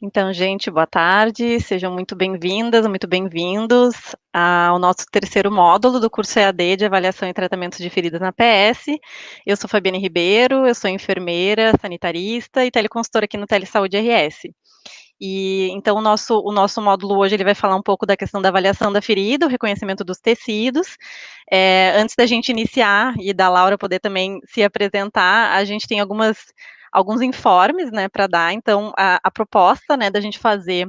Então, gente, boa tarde, sejam muito bem-vindas, muito bem-vindos ao nosso terceiro módulo do curso EAD de Avaliação e Tratamento de Feridas na PS. Eu sou Fabiane Ribeiro, eu sou enfermeira, sanitarista e teleconsultora aqui no Telesaúde RS. E então o nosso módulo hoje ele vai falar um pouco da questão da avaliação da ferida, o reconhecimento dos tecidos. Antes da gente iniciar e da Laura poder também se apresentar, a gente tem alguns informes, né, para dar. Então, a proposta, né, da gente fazer.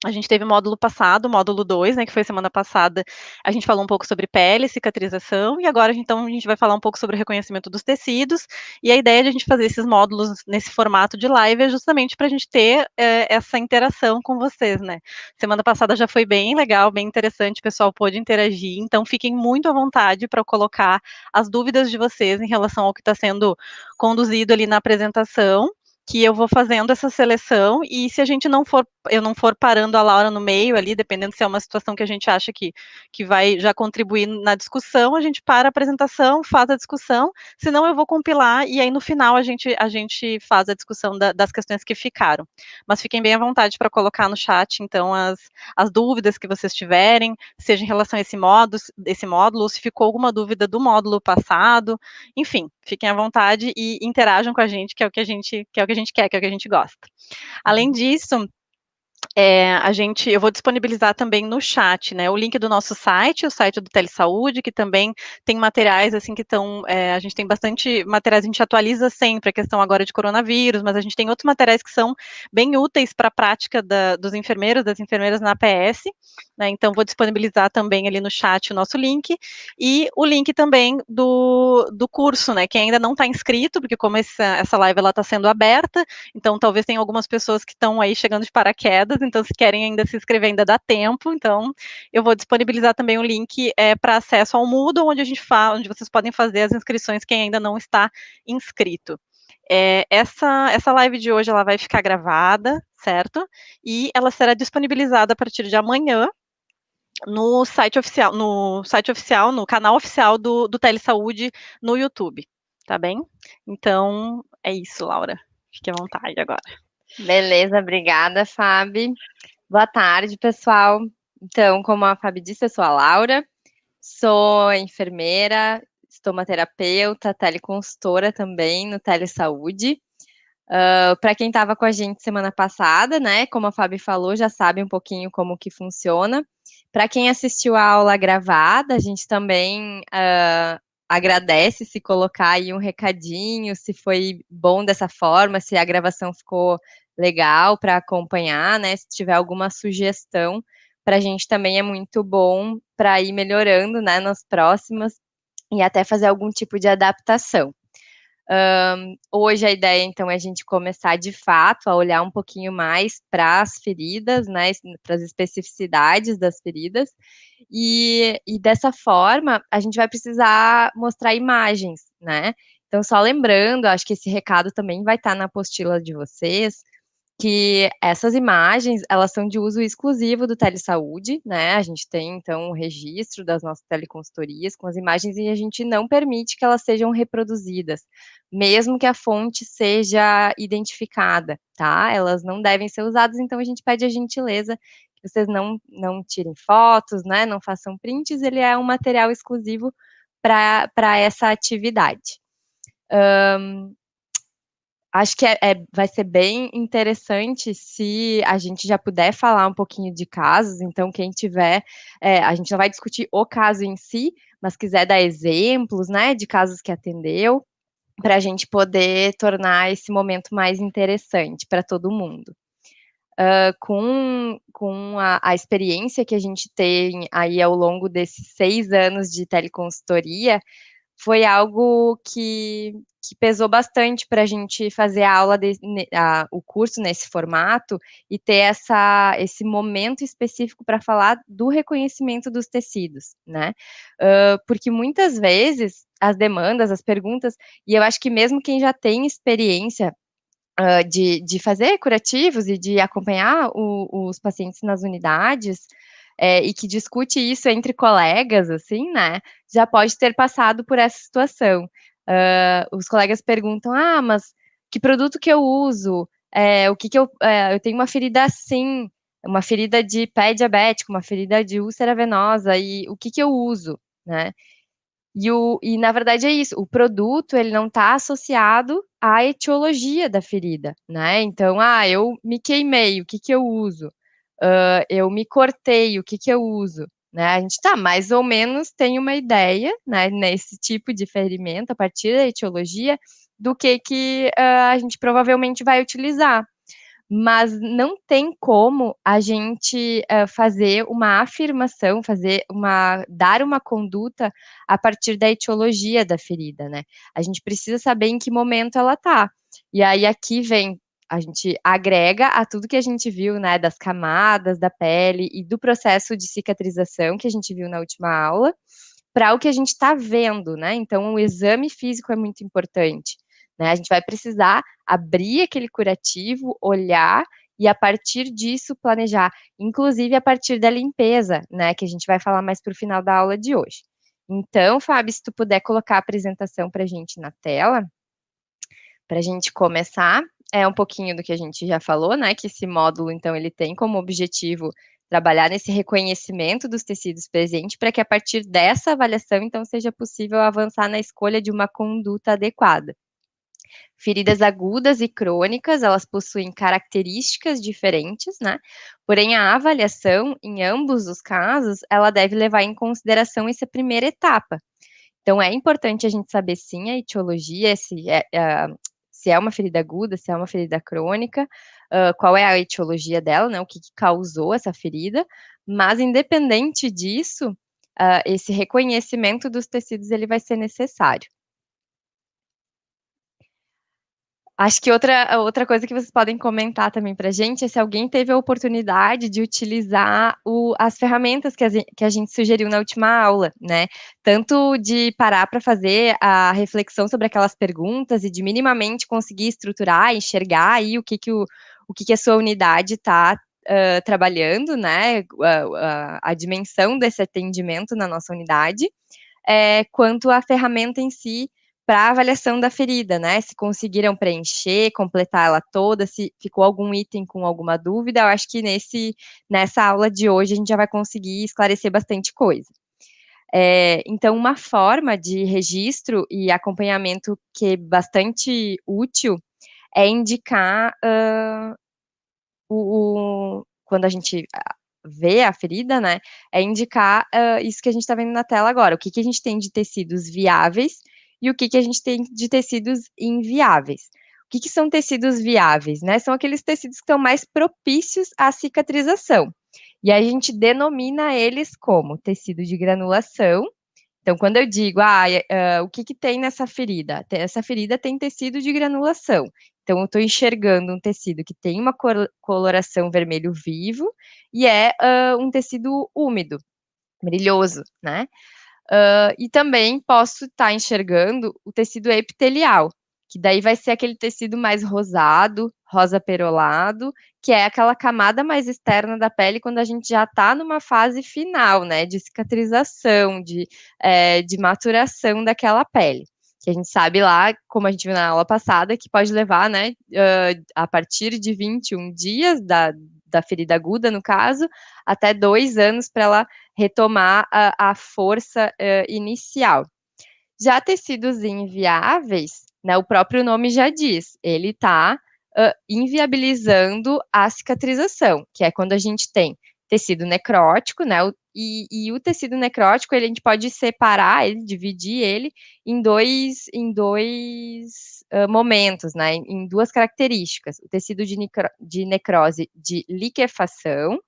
A gente teve o módulo passado, o módulo 2, né, que foi semana passada, a gente falou um pouco sobre pele, cicatrização, e agora, então, a gente vai falar um pouco sobre o reconhecimento dos tecidos, e a ideia de a gente fazer esses módulos nesse formato de live é justamente para a gente ter essa interação com vocês, né. Semana passada já foi bem legal, bem interessante, o pessoal pôde interagir, então fiquem muito à vontade para colocar as dúvidas de vocês em relação ao que está sendo conduzido ali na apresentação, que eu vou fazendo essa seleção, e se a gente não for, eu não for parando a Laura no meio ali, dependendo se é uma situação que a gente acha que vai já contribuir na discussão, a gente para a apresentação, faz a discussão, senão eu vou compilar, e aí no final a gente faz a discussão das questões que ficaram. Mas fiquem bem à vontade para colocar no chat, então, as dúvidas que vocês tiverem, seja em relação a esse módulo, ou se ficou alguma dúvida do módulo passado, enfim, fiquem à vontade e interajam com a gente, que é o que a gente quer, que é o que a gente gosta. Além Uhum. disso, eu vou disponibilizar também no chat, né, o link do nosso site, o site do Telesaúde, que também tem materiais, assim, que estão, a gente tem bastante materiais, a gente atualiza sempre a questão agora de coronavírus, mas a gente tem outros materiais que são bem úteis para a prática dos enfermeiros, das enfermeiras na APS, né, então vou disponibilizar também ali no chat o nosso link, e o link também do curso, né, quem ainda não está inscrito, porque como essa live ela está sendo aberta, então talvez tenha algumas pessoas que estão aí chegando de paraquedas, então se querem ainda se inscrever ainda dá tempo, então eu vou disponibilizar também o link para acesso ao Moodle, onde vocês podem fazer as inscrições quem ainda não está inscrito. Essa live de hoje ela vai ficar gravada, certo? E ela será disponibilizada a partir de amanhã no canal oficial do Telesaúde no YouTube, tá bem? Então, é isso, Laura. Fique à vontade agora. Beleza, obrigada, Fabi. Boa tarde, pessoal. Então, como a Fabi disse, eu sou a Laura, sou enfermeira, estomaterapeuta, teleconsultora também no Telesaúde. Para quem estava com a gente semana passada, né, como a Fabi falou, já sabe um pouquinho como que funciona. Para quem assistiu a aula gravada, a gente também agradece se colocar aí um recadinho, se foi bom dessa forma, se a gravação ficou legal para acompanhar, né? Se tiver alguma sugestão, para a gente também é muito bom para ir melhorando, né, nas próximas e até fazer algum tipo de adaptação. Hoje a ideia, então, é a gente começar de fato a olhar um pouquinho mais para as feridas, né, para as especificidades das feridas, e dessa forma a gente vai precisar mostrar imagens, né? Então, só lembrando, acho que esse recado também vai estar na apostila de vocês, que essas imagens, elas são de uso exclusivo do Telesaúde, né, a gente tem, então, o registro das nossas teleconsultorias com as imagens e a gente não permite que elas sejam reproduzidas, mesmo que a fonte seja identificada, tá? Elas não devem ser usadas, então a gente pede a gentileza que vocês não tirem fotos, né, não façam prints, ele é um material exclusivo para essa atividade. Acho que vai ser bem interessante se a gente já puder falar um pouquinho de casos, então quem tiver, a gente não vai discutir o caso em si, mas quiser dar exemplos, né, de casos que atendeu, para a gente poder tornar esse momento mais interessante para todo mundo. Com a experiência que a gente tem aí ao longo desses 6 anos de teleconsultoria, foi algo que pesou bastante para a gente fazer a aula, o curso nesse formato e ter esse momento específico para falar do reconhecimento dos tecidos, né? Porque muitas vezes as demandas, as perguntas, e eu acho que mesmo quem já tem experiência de fazer curativos e de acompanhar os pacientes nas unidades, e que discute isso entre colegas, assim, né, já pode ter passado por essa situação. Os colegas perguntam: "Ah, mas que produto que eu uso? o que eu tenho uma ferida assim, uma ferida de pé diabético, uma ferida de úlcera venosa, e o que eu uso, né? E na verdade é isso, o produto ele não está associado à etiologia da ferida, né? Então, eu me queimei, o que eu uso? Eu me cortei, o que eu uso? Né? A gente mais ou menos tem uma ideia, né, nesse tipo de ferimento, a partir da etiologia, do que a gente provavelmente vai utilizar. Mas não tem como a gente fazer uma afirmação, dar uma conduta a partir da etiologia da ferida, né? A gente precisa saber em que momento ela tá. E aí aqui vem, a gente agrega a tudo que a gente viu, né, das camadas da pele e do processo de cicatrização que a gente viu na última aula, para o que a gente está vendo, né? Então, o exame físico é muito importante, né? A gente vai precisar abrir aquele curativo, olhar e, a partir disso, planejar, inclusive a partir da limpeza, né? Que a gente vai falar mais para o final da aula de hoje. Então, Fábio, se tu puder colocar a apresentação para a gente na tela, para a gente começar, é um pouquinho do que a gente já falou, né? Que esse módulo, então, ele tem como objetivo trabalhar nesse reconhecimento dos tecidos presentes, para que a partir dessa avaliação, então, seja possível avançar na escolha de uma conduta adequada. Feridas agudas e crônicas, elas possuem características diferentes, né? Porém, a avaliação, em ambos os casos, ela deve levar em consideração essa primeira etapa. Então, é importante a gente saber, sim, a etiologia, se é uma ferida aguda, se é uma ferida crônica, qual é a etiologia dela, né, o que causou essa ferida, mas independente disso, esse reconhecimento dos tecidos, ele vai ser necessário. Acho que outra coisa que vocês podem comentar também para a gente é se alguém teve a oportunidade de utilizar as ferramentas que a gente sugeriu na última aula, né? Tanto de parar para fazer a reflexão sobre aquelas perguntas e de minimamente conseguir estruturar, enxergar aí o que a sua unidade está trabalhando, né? A dimensão desse atendimento na nossa unidade, quanto à ferramenta em si, para avaliação da ferida, né? Se conseguiram preencher, completar ela toda, se ficou algum item com alguma dúvida, eu acho que nessa aula de hoje a gente já vai conseguir esclarecer bastante coisa. Então, uma forma de registro e acompanhamento que é bastante útil é indicar quando a gente vê a ferida, né, é indicar isso que a gente está vendo na tela agora, o que a gente tem de tecidos viáveis e o que a gente tem de tecidos inviáveis. O que são tecidos viáveis, né? São aqueles tecidos que estão mais propícios à cicatrização. E aí a gente denomina eles como tecido de granulação. Então, quando eu digo, o que tem nessa ferida? Essa ferida tem tecido de granulação. Então, eu estou enxergando um tecido que tem uma coloração vermelho vivo e é um tecido úmido, brilhoso, né? E também posso estar enxergando o tecido epitelial, que daí vai ser aquele tecido mais rosado, rosa perolado, que é aquela camada mais externa da pele quando a gente já está numa fase final, né, de cicatrização, de maturação daquela pele. Que a gente sabe lá, como a gente viu na aula passada, que pode levar, né, a partir de 21 dias da ferida aguda, no caso, até 2 anos para ela retomar a força inicial. Já tecidos inviáveis, né, o próprio nome já diz, ele está inviabilizando a cicatrização, que é quando a gente tem tecido necrótico, né, e o tecido necrótico, a gente pode separar ele, dividir ele em dois momentos, né, em duas características, o tecido de necrose de liquefação,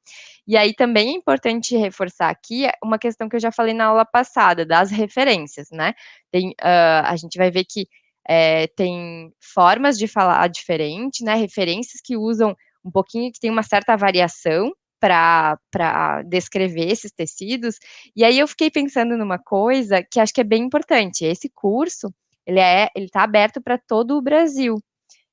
e aí também é importante reforçar aqui uma questão que eu já falei na aula passada, das referências, né, a gente vai ver que tem formas de falar diferente, né, referências que usam um pouquinho, que tem uma certa variação para descrever esses tecidos, e aí eu fiquei pensando numa coisa que acho que é bem importante, esse curso, ele está aberto para todo o Brasil,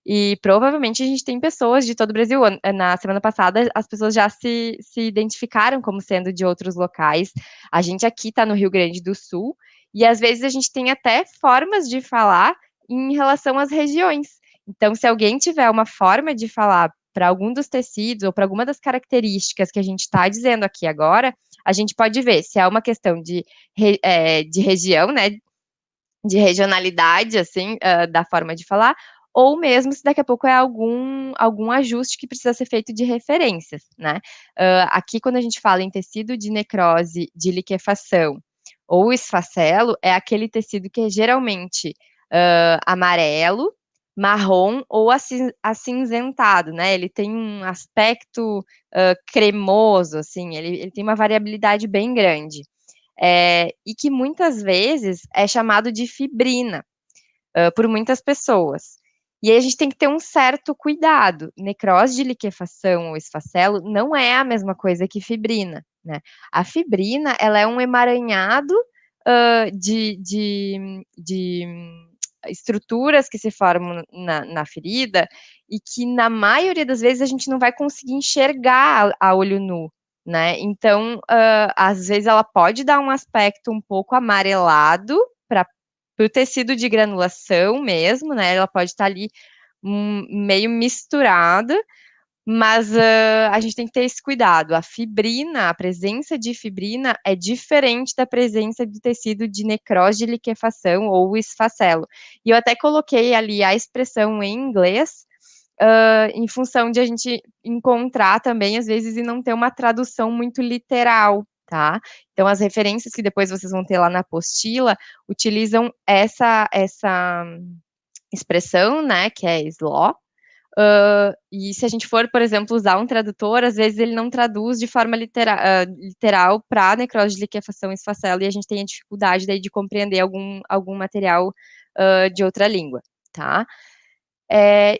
e provavelmente a gente tem pessoas de todo o Brasil. Na semana passada, as pessoas já se identificaram como sendo de outros locais. A gente aqui está no Rio Grande do Sul, e às vezes a gente tem até formas de falar em relação às regiões. Então, se alguém tiver uma forma de falar para algum dos tecidos ou para alguma das características que a gente está dizendo aqui agora, a gente pode ver se é uma questão de região, né, de regionalidade, assim, da forma de falar, ou mesmo se daqui a pouco é algum ajuste que precisa ser feito de referências, né. Aqui quando a gente fala em tecido de necrose de liquefação ou esfacelo, é aquele tecido que é geralmente, amarelo, marrom ou acinzentado, né, ele tem um aspecto, cremoso, assim, ele tem uma variabilidade bem grande. E que muitas vezes é chamado de fibrina, por muitas pessoas. E aí a gente tem que ter um certo cuidado. Necrose de liquefação ou esfacelo não é a mesma coisa que fibrina, né. A fibrina, ela é um emaranhado, de estruturas que se formam na ferida e que na maioria das vezes a gente não vai conseguir enxergar a olho nu, né. Então, às vezes ela pode dar um aspecto um pouco amarelado para o tecido de granulação mesmo, né, ela pode estar ali, meio misturada, mas, a gente tem que ter esse cuidado. A fibrina, a presença de fibrina é diferente da presença do tecido de necrose de liquefação ou esfacelo. E eu até coloquei ali a expressão em inglês, em função de a gente encontrar também, às vezes, e não ter uma tradução muito literal, tá. Então as referências que depois vocês vão ter lá na apostila, utilizam essa expressão, né, que é SLO, e se a gente for, por exemplo, usar um tradutor, às vezes ele não traduz de forma literal para necrose de liquefação e esfacelo, e a gente tem a dificuldade daí de compreender algum material, de outra língua, tá.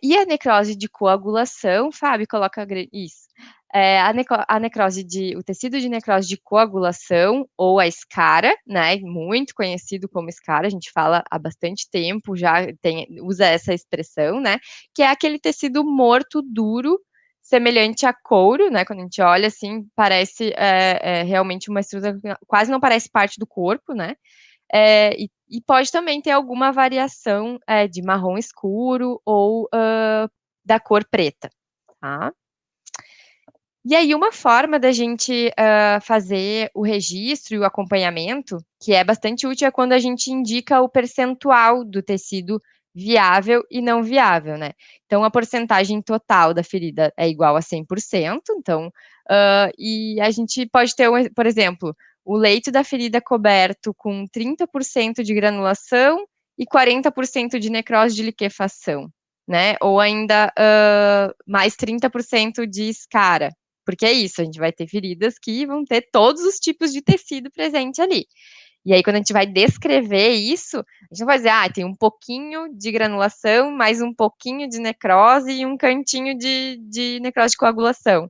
E a necrose de coagulação, Fábio, coloca isso. A necrose o tecido de necrose de coagulação, ou a escara, né, muito conhecido como escara, a gente fala há bastante tempo, já usa essa expressão, né, que é aquele tecido morto, duro, semelhante a couro, né, quando a gente olha, assim, parece, realmente uma estrutura que quase não parece parte do corpo, né, e pode também ter alguma variação, de marrom escuro ou, da cor preta, tá. E aí uma forma da gente, fazer o registro e o acompanhamento, que é bastante útil, é quando a gente indica o percentual do tecido viável e não viável, né. Então a porcentagem total da ferida é igual a 100%, então, e a gente pode ter por exemplo, o leito da ferida coberto com 30% de granulação e 40% de necrose de liquefação, né, ou ainda, mais 30% de escara. Porque é isso, a gente vai ter feridas que vão ter todos os tipos de tecido presente ali. E aí quando a gente vai descrever isso, a gente não vai dizer: "Ah, tem um pouquinho de granulação, mais um pouquinho de necrose e um cantinho de necrose de coagulação".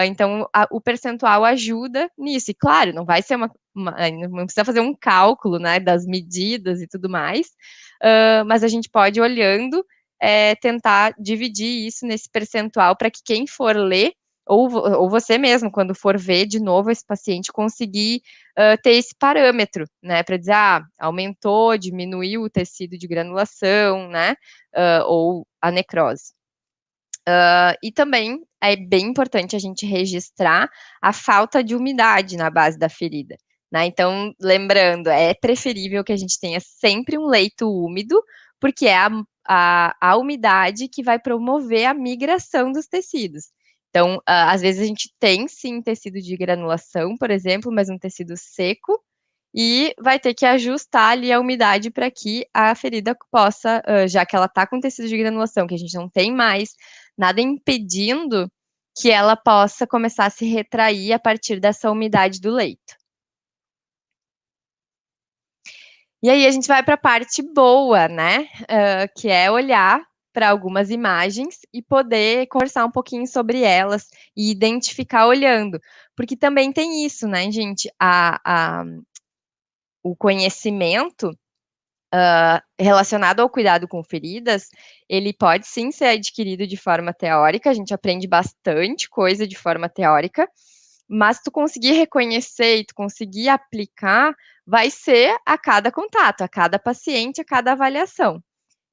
Então o percentual ajuda nisso. E claro, não vai ser não precisa fazer um cálculo, né, das medidas e tudo mais, mas a gente pode olhando, tentar dividir isso nesse percentual para que quem for ler, ou você mesmo quando for ver de novo esse paciente conseguir, ter esse parâmetro, né, para dizer: "Ah, aumentou, diminuiu o tecido de granulação", né, ou a necrose. E também é bem importante a gente registrar a falta de umidade na base da ferida, né. Então, lembrando, é preferível que a gente tenha sempre um leito úmido, porque é a umidade que vai promover a migração dos tecidos. Então, às vezes a gente tem sim tecido de granulação, por exemplo, mas um tecido seco, e vai ter que ajustar ali a umidade para que a ferida possa, já que ela está com tecido de granulação, que a gente não tem mais nada impedindo que ela possa começar a se retrair a partir dessa umidade do leito. E aí a gente vai para a parte boa, né, que é olhar para algumas imagens e poder conversar um pouquinho sobre elas e identificar olhando, porque também tem isso, né, gente, o conhecimento relacionado ao cuidado com feridas, ele pode sim ser adquirido de forma teórica, a gente aprende bastante coisa de forma teórica, mas tu conseguir reconhecer e tu conseguir aplicar, vai ser a cada contato, a cada paciente, a cada avaliação.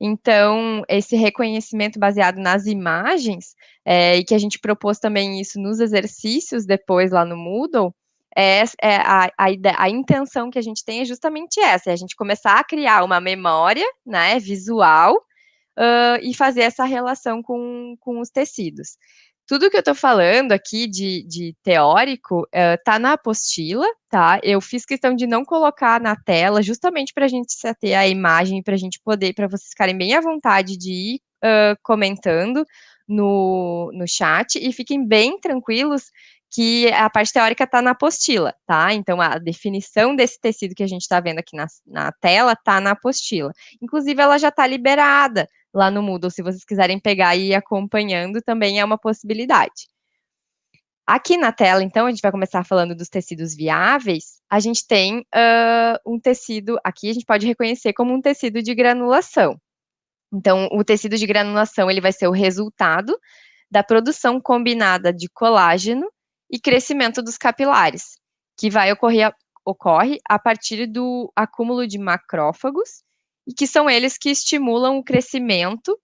Então, esse reconhecimento baseado nas imagens, e que a gente propôs também isso nos exercícios depois lá no Moodle, a intenção que a gente tem é justamente essa, é a gente começar a criar uma memória, né, visual, e fazer essa relação com os tecidos. Tudo que eu estou falando aqui de teórico está na apostila, tá? Eu fiz questão de não colocar na tela, justamente para a gente se ater à imagem, para a gente poder, para vocês ficarem bem à vontade de ir comentando no chat, e fiquem bem tranquilos que a parte teórica está na apostila, tá? Então, a definição desse tecido que a gente está vendo aqui na tela está na apostila. Inclusive, ela já está liberada lá no Moodle, se vocês quiserem pegar e ir acompanhando, também é uma possibilidade. Aqui na tela, então, a gente vai começar falando dos tecidos viáveis. A gente tem um tecido, aqui a gente pode reconhecer como um tecido de granulação. Então, o tecido de granulação, ele vai ser o resultado da produção combinada de colágeno e crescimento dos capilares, que ocorre a partir do acúmulo de macrófagos, e que são eles que estimulam o crescimento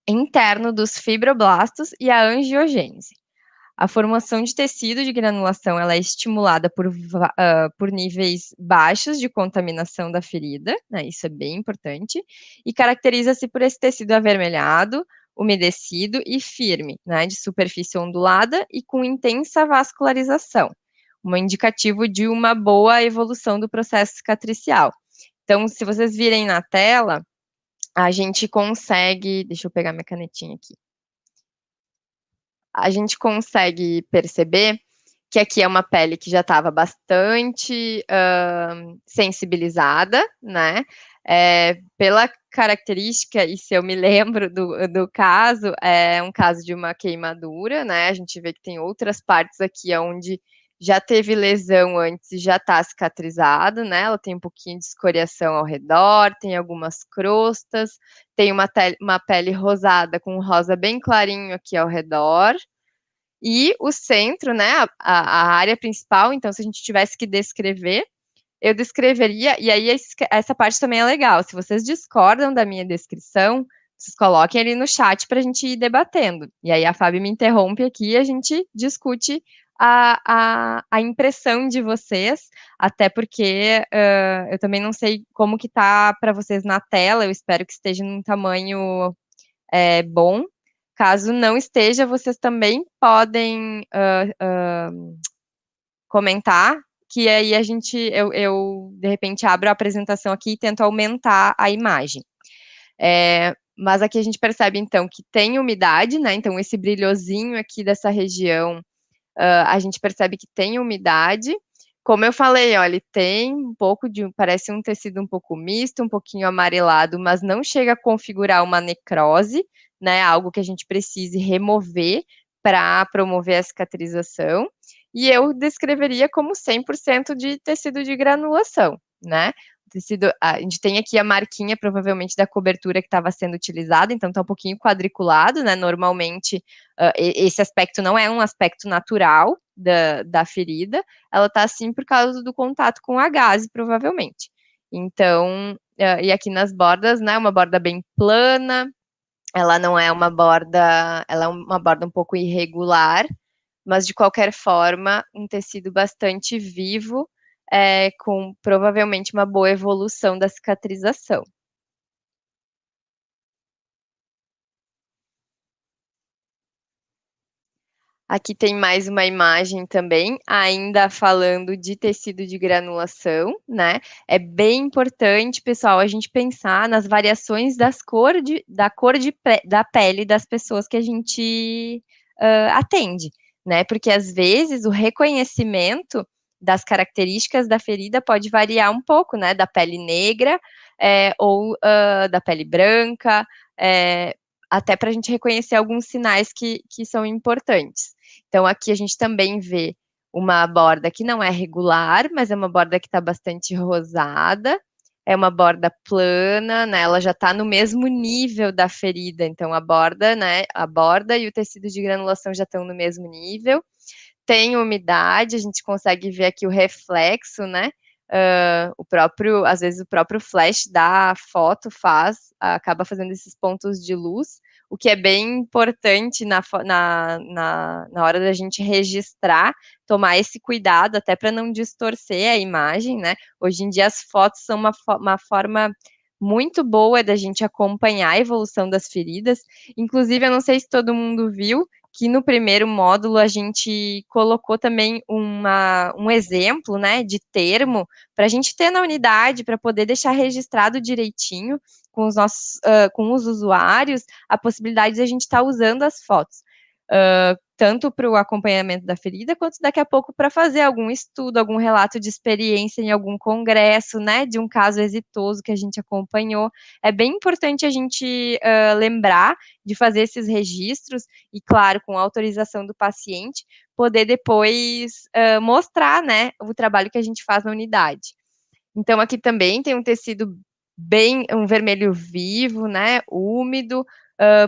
interno dos fibroblastos e a angiogênese. A formação de tecido de granulação ela é estimulada por níveis baixos de contaminação da ferida, né, isso é bem importante, e caracteriza-se por esse tecido avermelhado, umedecido e firme, né, de superfície ondulada e com intensa vascularização, um indicativo de uma boa evolução do processo cicatricial. Então, se vocês virem na tela, a gente consegue, deixa eu pegar minha canetinha aqui, a gente consegue perceber que aqui é uma pele que já estava bastante sensibilizada, né? Pela característica, e se eu me lembro do caso, é um caso de uma queimadura, né? A gente vê que tem outras partes aqui onde já teve lesão antes e já está cicatrizado, né? Ela tem um pouquinho de escoriação ao redor, tem algumas crostas, tem uma pele rosada com um rosa bem clarinho aqui ao redor. E o centro, né, a área principal, então, se a gente tivesse que descrever, eu descreveria, e aí essa parte também é legal, se vocês discordam da minha descrição, vocês coloquem ali no chat para a gente ir debatendo. E aí a Fábio me interrompe aqui e a gente discute a impressão de vocês, até porque eu também não sei como que tá para vocês na tela, eu espero que esteja num tamanho bom. Caso não esteja, vocês também podem comentar, que aí eu de repente abro a apresentação aqui e tento aumentar a imagem. Mas aqui a gente percebe, então, que tem umidade, né? Então, esse brilhosinho aqui dessa região, a gente percebe que tem umidade. Como eu falei, ó, ele tem um pouco parece um tecido um pouco misto, um pouquinho amarelado, mas não chega a configurar uma necrose, né? Algo que a gente precise remover para promover a cicatrização. E eu descreveria como 100% de tecido de granulação, né? Tecido, a gente tem aqui a marquinha, provavelmente, da cobertura que estava sendo utilizada, então está um pouquinho quadriculado, né? Normalmente, esse aspecto não é um aspecto natural da ferida, ela está assim por causa do contato com a gaze, provavelmente. Então, e aqui nas bordas, né? Uma borda bem plana, ela não é uma borda, ela é uma borda um pouco irregular, mas de qualquer forma, um tecido bastante vivo, com provavelmente uma boa evolução da cicatrização. Aqui tem mais uma imagem também, ainda falando de tecido de granulação, né? É bem importante, pessoal, a gente pensar nas variações da cor da pele das pessoas que a gente atende, né? Porque às vezes o reconhecimento das características da ferida pode variar um pouco, né? Da pele negra ou da pele branca, até para a gente reconhecer alguns sinais que são importantes. Então, aqui a gente também vê uma borda que não é regular, mas é uma borda que está bastante rosada, é uma borda plana, né? Ela já está no mesmo nível da ferida, então a borda, né? A borda e o tecido de granulação já estão no mesmo nível. Tem umidade, a gente consegue ver aqui o reflexo, né? às vezes o próprio flash da foto acaba fazendo esses pontos de luz, o que é bem importante na hora da gente registrar, tomar esse cuidado até para não distorcer a imagem, né? Hoje em dia as fotos são uma forma muito boa da gente acompanhar a evolução das feridas. Inclusive, eu não sei se todo mundo viu, que no primeiro módulo a gente colocou também um exemplo, né, de termo para a gente ter na unidade, para poder deixar registrado direitinho com os nossos, com os usuários, a possibilidade de a gente estar usando as fotos. Tanto para o acompanhamento da ferida, quanto daqui a pouco para fazer algum estudo, algum relato de experiência em algum congresso, né, de um caso exitoso que a gente acompanhou. É bem importante a gente lembrar de fazer esses registros e, claro, com autorização do paciente, poder depois mostrar, né, o trabalho que a gente faz na unidade. Então, aqui também tem um tecido um vermelho vivo, né, úmido,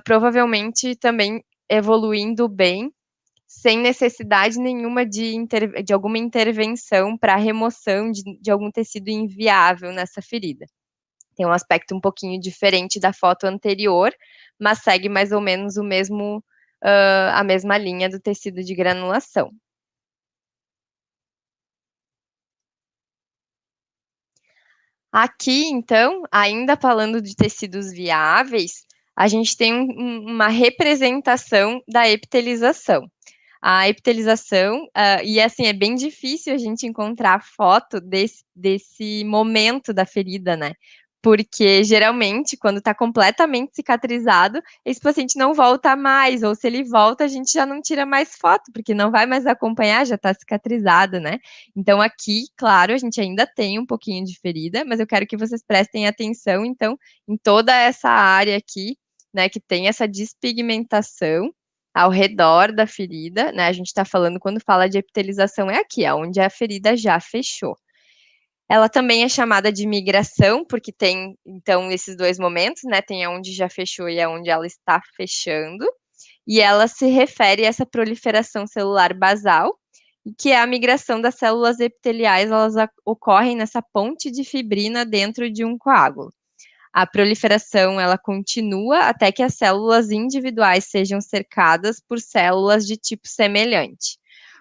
provavelmente também evoluindo bem, sem necessidade nenhuma de alguma intervenção para remoção de algum tecido inviável nessa ferida. Tem um aspecto um pouquinho diferente da foto anterior, mas segue mais ou menos a mesma linha do tecido de granulação. Aqui, então, ainda falando de tecidos viáveis, a gente tem uma representação da epitelização. A epitelização, e assim, é bem difícil a gente encontrar foto desse momento da ferida, né? Porque geralmente, quando está completamente cicatrizado, esse paciente não volta mais, ou se ele volta, a gente já não tira mais foto, porque não vai mais acompanhar, já está cicatrizado, né? Então, aqui, claro, a gente ainda tem um pouquinho de ferida, mas eu quero que vocês prestem atenção, então, em toda essa área aqui, né, que tem essa despigmentação ao redor da ferida, né? A gente está falando, quando fala de epitelização, é aqui, onde a ferida já fechou. Ela também é chamada de migração, porque tem, então, esses dois momentos, né? Tem aonde já fechou e aonde ela está fechando. E ela se refere a essa proliferação celular basal, que é a migração das células epiteliais, elas ocorrem nessa ponte de fibrina dentro de um coágulo. A proliferação, ela continua até que as células individuais sejam cercadas por células de tipo semelhante.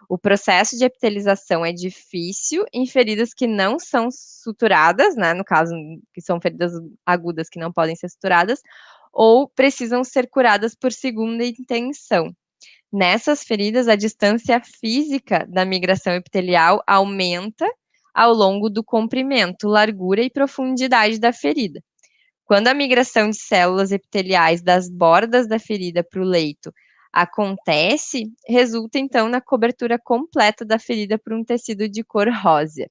O processo de epitelização é difícil em feridas que não são suturadas, né, no caso, que são feridas agudas que não podem ser suturadas, ou precisam ser curadas por segunda intenção. Nessas feridas, a distância física da migração epitelial aumenta ao longo do comprimento, largura e profundidade da ferida. Quando a migração de células epiteliais das bordas da ferida para o leito acontece, resulta então na cobertura completa da ferida por um tecido de cor rósea.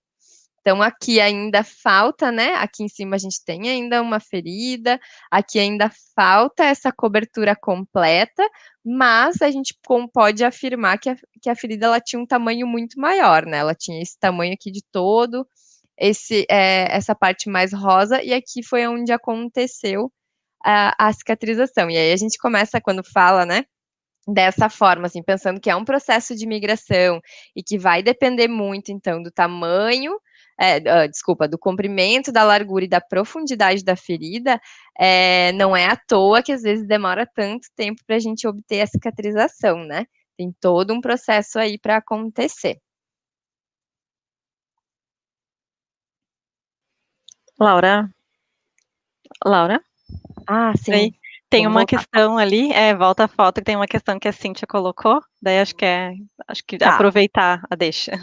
Então, aqui ainda falta, né? Aqui em cima a gente tem ainda uma ferida, aqui ainda falta essa cobertura completa, mas a gente pode afirmar que a ferida ela tinha um tamanho muito maior, né? Ela tinha esse tamanho aqui de todo, essa parte mais rosa, e aqui foi onde aconteceu a cicatrização. E aí a gente começa, quando fala, né? Dessa forma, assim, pensando que é um processo de migração e que vai depender muito, então, do tamanho, do comprimento, da largura e da profundidade da ferida, não é à toa que às vezes demora tanto tempo para a gente obter a cicatrização, né? Tem todo um processo aí para acontecer. Laura? Laura? Ah, sim. Oi. Tem Vamos uma voltar. questão ali, volta a foto, que tem uma questão que a Cíntia colocou, daí acho que Tá. aproveitar a deixa.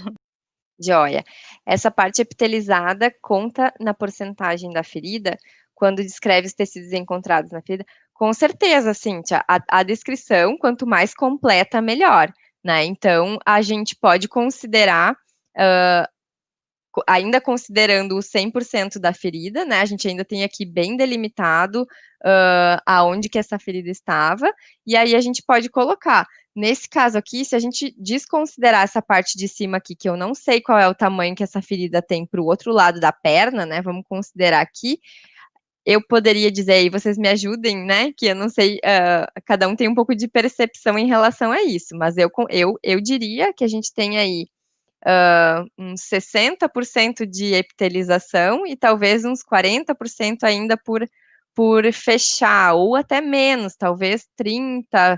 Joia. Essa parte epitelizada conta na porcentagem da ferida, quando descreve os tecidos encontrados na ferida? Com certeza, Cíntia, a descrição, quanto mais completa, melhor, né? Então, a gente pode considerar, ainda considerando o 100% da ferida, né? A gente ainda tem aqui bem delimitado aonde que essa ferida estava, e aí a gente pode colocar. Nesse caso aqui, se a gente desconsiderar essa parte de cima aqui, que eu não sei qual é o tamanho que essa ferida tem para o outro lado da perna, né? Vamos considerar aqui. Eu poderia dizer aí, vocês me ajudem, né? Que eu não sei, cada um tem um pouco de percepção em relação a isso, mas eu diria que a gente tem aí uns 60% de epitelização e talvez uns 40% ainda por fechar, ou até menos, talvez 30%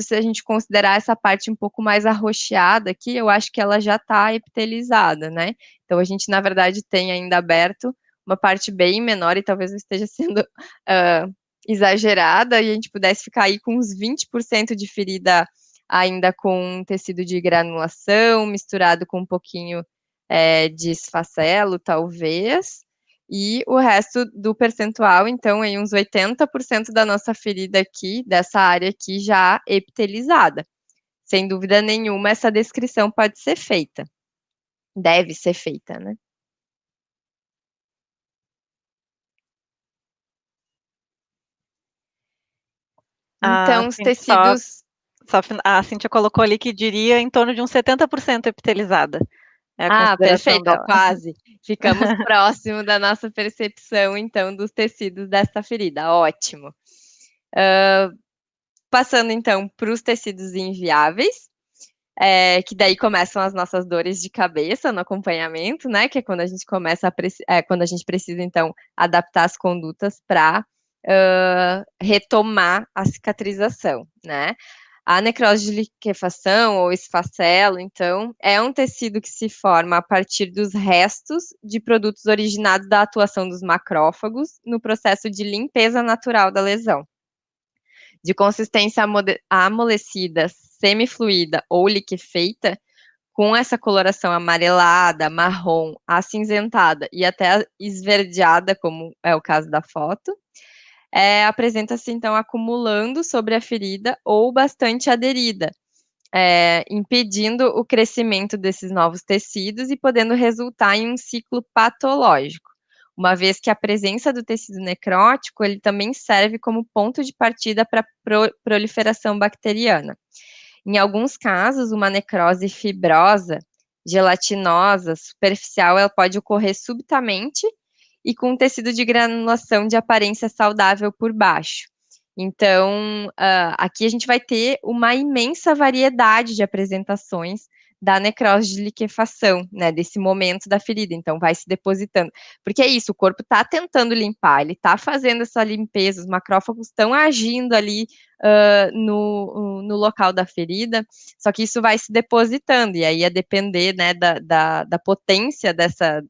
se a gente considerar essa parte um pouco mais arroxeada aqui, eu acho que ela já está epitelizada, né? Então a gente, na verdade, tem ainda aberto uma parte bem menor e talvez eu esteja sendo exagerada e a gente pudesse ficar aí com uns 20% de ferida ainda com tecido de granulação, misturado com um pouquinho de esfacelo, talvez, e o resto do percentual, então, aí uns 80% da nossa ferida aqui, dessa área aqui, já epitelizada. Sem dúvida nenhuma, essa descrição pode ser feita. Deve ser feita, né? Então, os tecidos... A Cíntia colocou ali que diria em torno de uns 70% epitelizada. É a consideração perfeito, ó, dela. quase. Ficamos próximo da nossa percepção, então, dos tecidos dessa ferida. Ótimo. Passando, então, para os tecidos inviáveis, que daí começam as nossas dores de cabeça no acompanhamento, né? Que é quando a gente começa quando a gente precisa, então, adaptar as condutas para retomar a cicatrização, né? A necrose de liquefação ou esfacelo, então, é um tecido que se forma a partir dos restos de produtos originados da atuação dos macrófagos no processo de limpeza natural da lesão. De consistência amolecida, semifluida ou liquefeita, com essa coloração amarelada, marrom, acinzentada e até esverdeada, como é o caso da foto, apresenta-se, então, acumulando sobre a ferida ou bastante aderida, impedindo o crescimento desses novos tecidos e podendo resultar em um ciclo patológico, uma vez que a presença do tecido necrótico, ele também serve como ponto de partida para a proliferação bacteriana. Em alguns casos, uma necrose fibrosa, gelatinosa, superficial, ela pode ocorrer subitamente e com tecido de granulação de aparência saudável por baixo. Então, aqui a gente vai ter uma imensa variedade de apresentações da necrose de liquefação, né, desse momento da ferida, então vai se depositando, porque é isso, o corpo está tentando limpar, ele está fazendo essa limpeza, os macrófagos estão agindo ali no local da ferida, só que isso vai se depositando, e aí a depender, né, da potência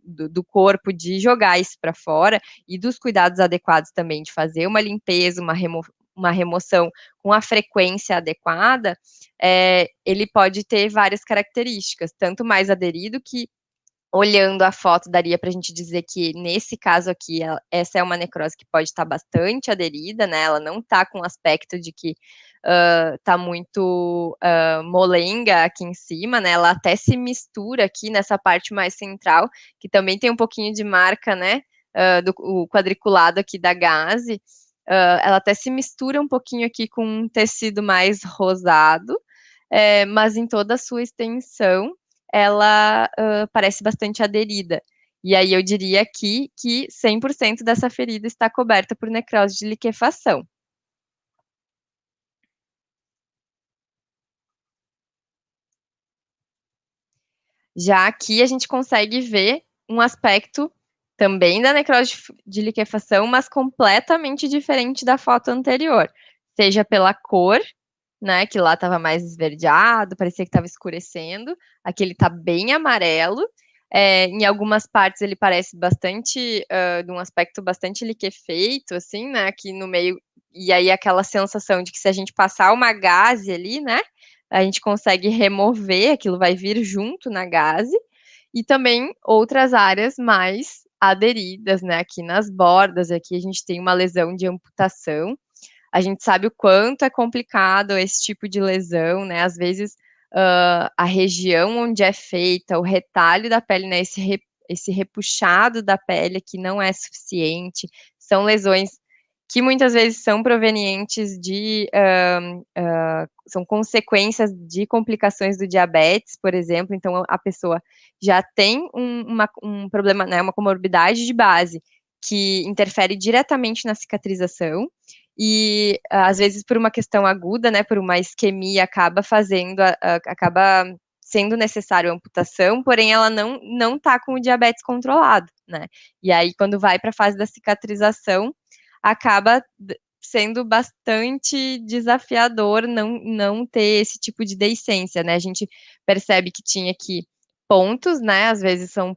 do corpo de jogar isso para fora, e dos cuidados adequados também de fazer uma limpeza, uma remoção com a frequência adequada, ele pode ter várias características, tanto mais aderido que, olhando a foto, daria para a gente dizer que, nesse caso aqui, essa é uma necrose que pode estar bastante aderida, né, ela não está com aspecto de que está muito molenga aqui em cima, né, ela até se mistura aqui nessa parte mais central, que também tem um pouquinho de marca, né, o quadriculado aqui da gaze, ela até se mistura um pouquinho aqui com um tecido mais rosado, mas em toda a sua extensão, ela parece bastante aderida. E aí eu diria aqui que 100% dessa ferida está coberta por necrose de liquefação. Já aqui a gente consegue ver um aspecto também da necrose de liquefação, mas completamente diferente da foto anterior, seja pela cor, né, que lá estava mais esverdeado, parecia que estava escurecendo, aqui ele está bem amarelo, em algumas partes ele parece bastante, de um aspecto bastante liquefeito, assim, né, aqui no meio, e aí aquela sensação de que se a gente passar uma gaze ali, né, a gente consegue remover, aquilo vai vir junto na gaze, e também outras áreas mais aderidas, né, aqui nas bordas, aqui a gente tem uma lesão de amputação, a gente sabe o quanto é complicado esse tipo de lesão, né, às vezes a região onde é feita, o retalho da pele, né, esse repuxado da pele aqui não é suficiente, são lesões que muitas vezes são provenientes são consequências de complicações do diabetes, por exemplo, então a pessoa já tem um problema, né, uma comorbidade de base, que interfere diretamente na cicatrização, e às vezes por uma questão aguda, né, por uma isquemia, acaba sendo necessário a amputação, porém ela não está com o diabetes controlado, né? E aí, quando vai para a fase da cicatrização, acaba sendo bastante desafiador não ter esse tipo de deiscência, né? A gente percebe que tinha aqui pontos, né? Às vezes são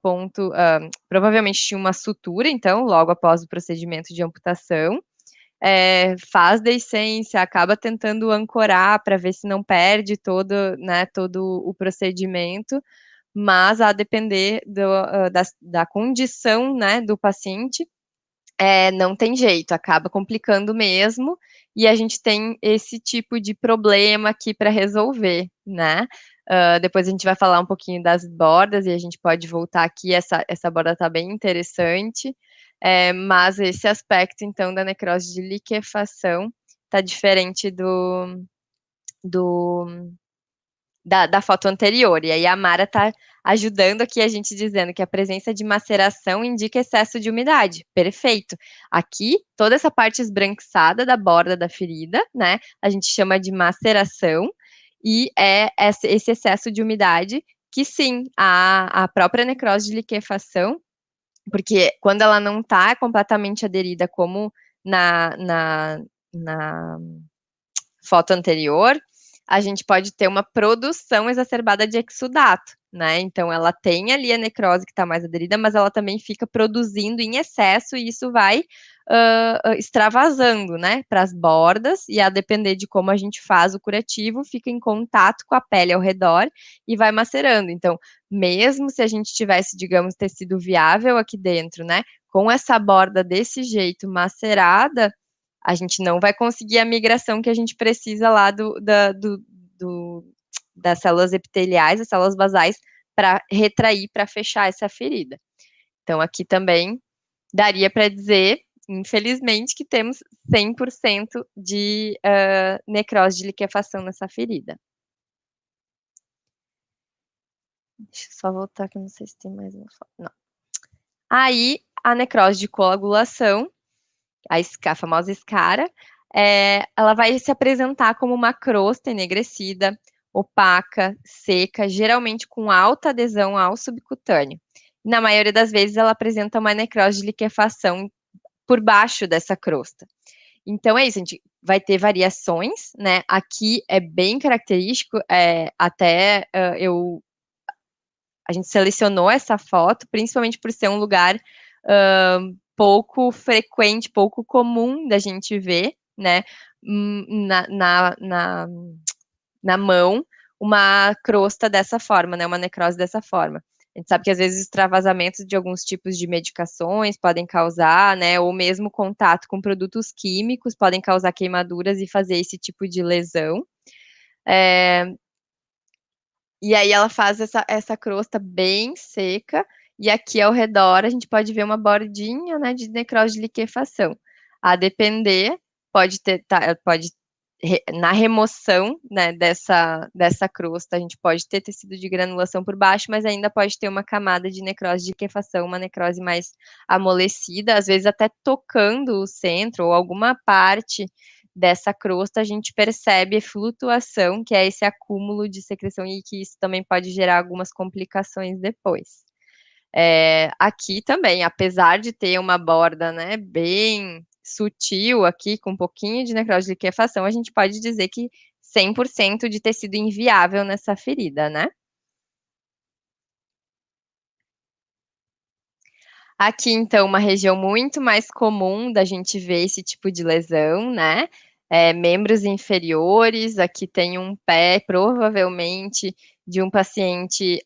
provavelmente tinha uma sutura, então, logo após o procedimento de amputação. Faz deiscência, acaba tentando ancorar para ver se não perde todo o procedimento, mas a depender da condição, né, do paciente, não tem jeito, acaba complicando mesmo, e a gente tem esse tipo de problema aqui para resolver, né? Depois a gente vai falar um pouquinho das bordas, e a gente pode voltar aqui, essa borda está bem interessante, mas esse aspecto, então, da necrose de liquefação está diferente da foto anterior. E aí a Mara está ajudando aqui a gente dizendo que a presença de maceração indica excesso de umidade. Perfeito. Aqui, toda essa parte esbranquiçada da borda da ferida, né, a gente chama de maceração, e é esse excesso de umidade que sim, a própria necrose de liquefação, porque quando ela não está completamente aderida como na foto anterior, a gente pode ter uma produção exacerbada de exudato, né? Então, ela tem ali a necrose que está mais aderida, mas ela também fica produzindo em excesso e isso vai extravasando, né, para as bordas, e a depender de como a gente faz o curativo, fica em contato com a pele ao redor e vai macerando. Então, mesmo se a gente tivesse, digamos, tecido viável aqui dentro, né, com essa borda desse jeito macerada, a gente não vai conseguir a migração que a gente precisa lá das células epiteliais, das células basais, para retrair, para fechar essa ferida. Então, aqui também daria para dizer, infelizmente, que temos 100% de necrose de liquefação nessa ferida. Deixa eu só voltar, que eu não sei se tem mais uma foto. Não. Aí, a necrose de coagulação, a famosa escara, ela vai se apresentar como uma crosta enegrecida, opaca, seca, geralmente com alta adesão ao subcutâneo. Na maioria das vezes, ela apresenta uma necrose de liquefação por baixo dessa crosta. Então é isso, a gente vai ter variações, né? Aqui é bem característico, a gente selecionou essa foto, principalmente por ser um lugar pouco frequente, pouco comum da gente ver, né, na mão, uma crosta dessa forma, né, uma necrose dessa forma. A gente sabe que às vezes os extravasamentos de alguns tipos de medicações podem causar, né, ou mesmo contato com produtos químicos podem causar queimaduras e fazer esse tipo de lesão. E aí ela faz essa crosta bem seca, e aqui ao redor a gente pode ver uma bordinha, né, de necrose de liquefação. A depender, na remoção, né, dessa crosta, a gente pode ter tecido de granulação por baixo, mas ainda pode ter uma camada de necrose de liquefação, uma necrose mais amolecida, às vezes até tocando o centro ou alguma parte dessa crosta, a gente percebe flutuação, que é esse acúmulo de secreção, e que isso também pode gerar algumas complicações depois. Aqui também, apesar de ter uma borda, né, bem sutil aqui, com um pouquinho de necrose de liquefação, a gente pode dizer que 100% de tecido inviável nessa ferida, né? Aqui, então, uma região muito mais comum da gente ver esse tipo de lesão, né? Membros inferiores, aqui tem um pé, provavelmente, de um paciente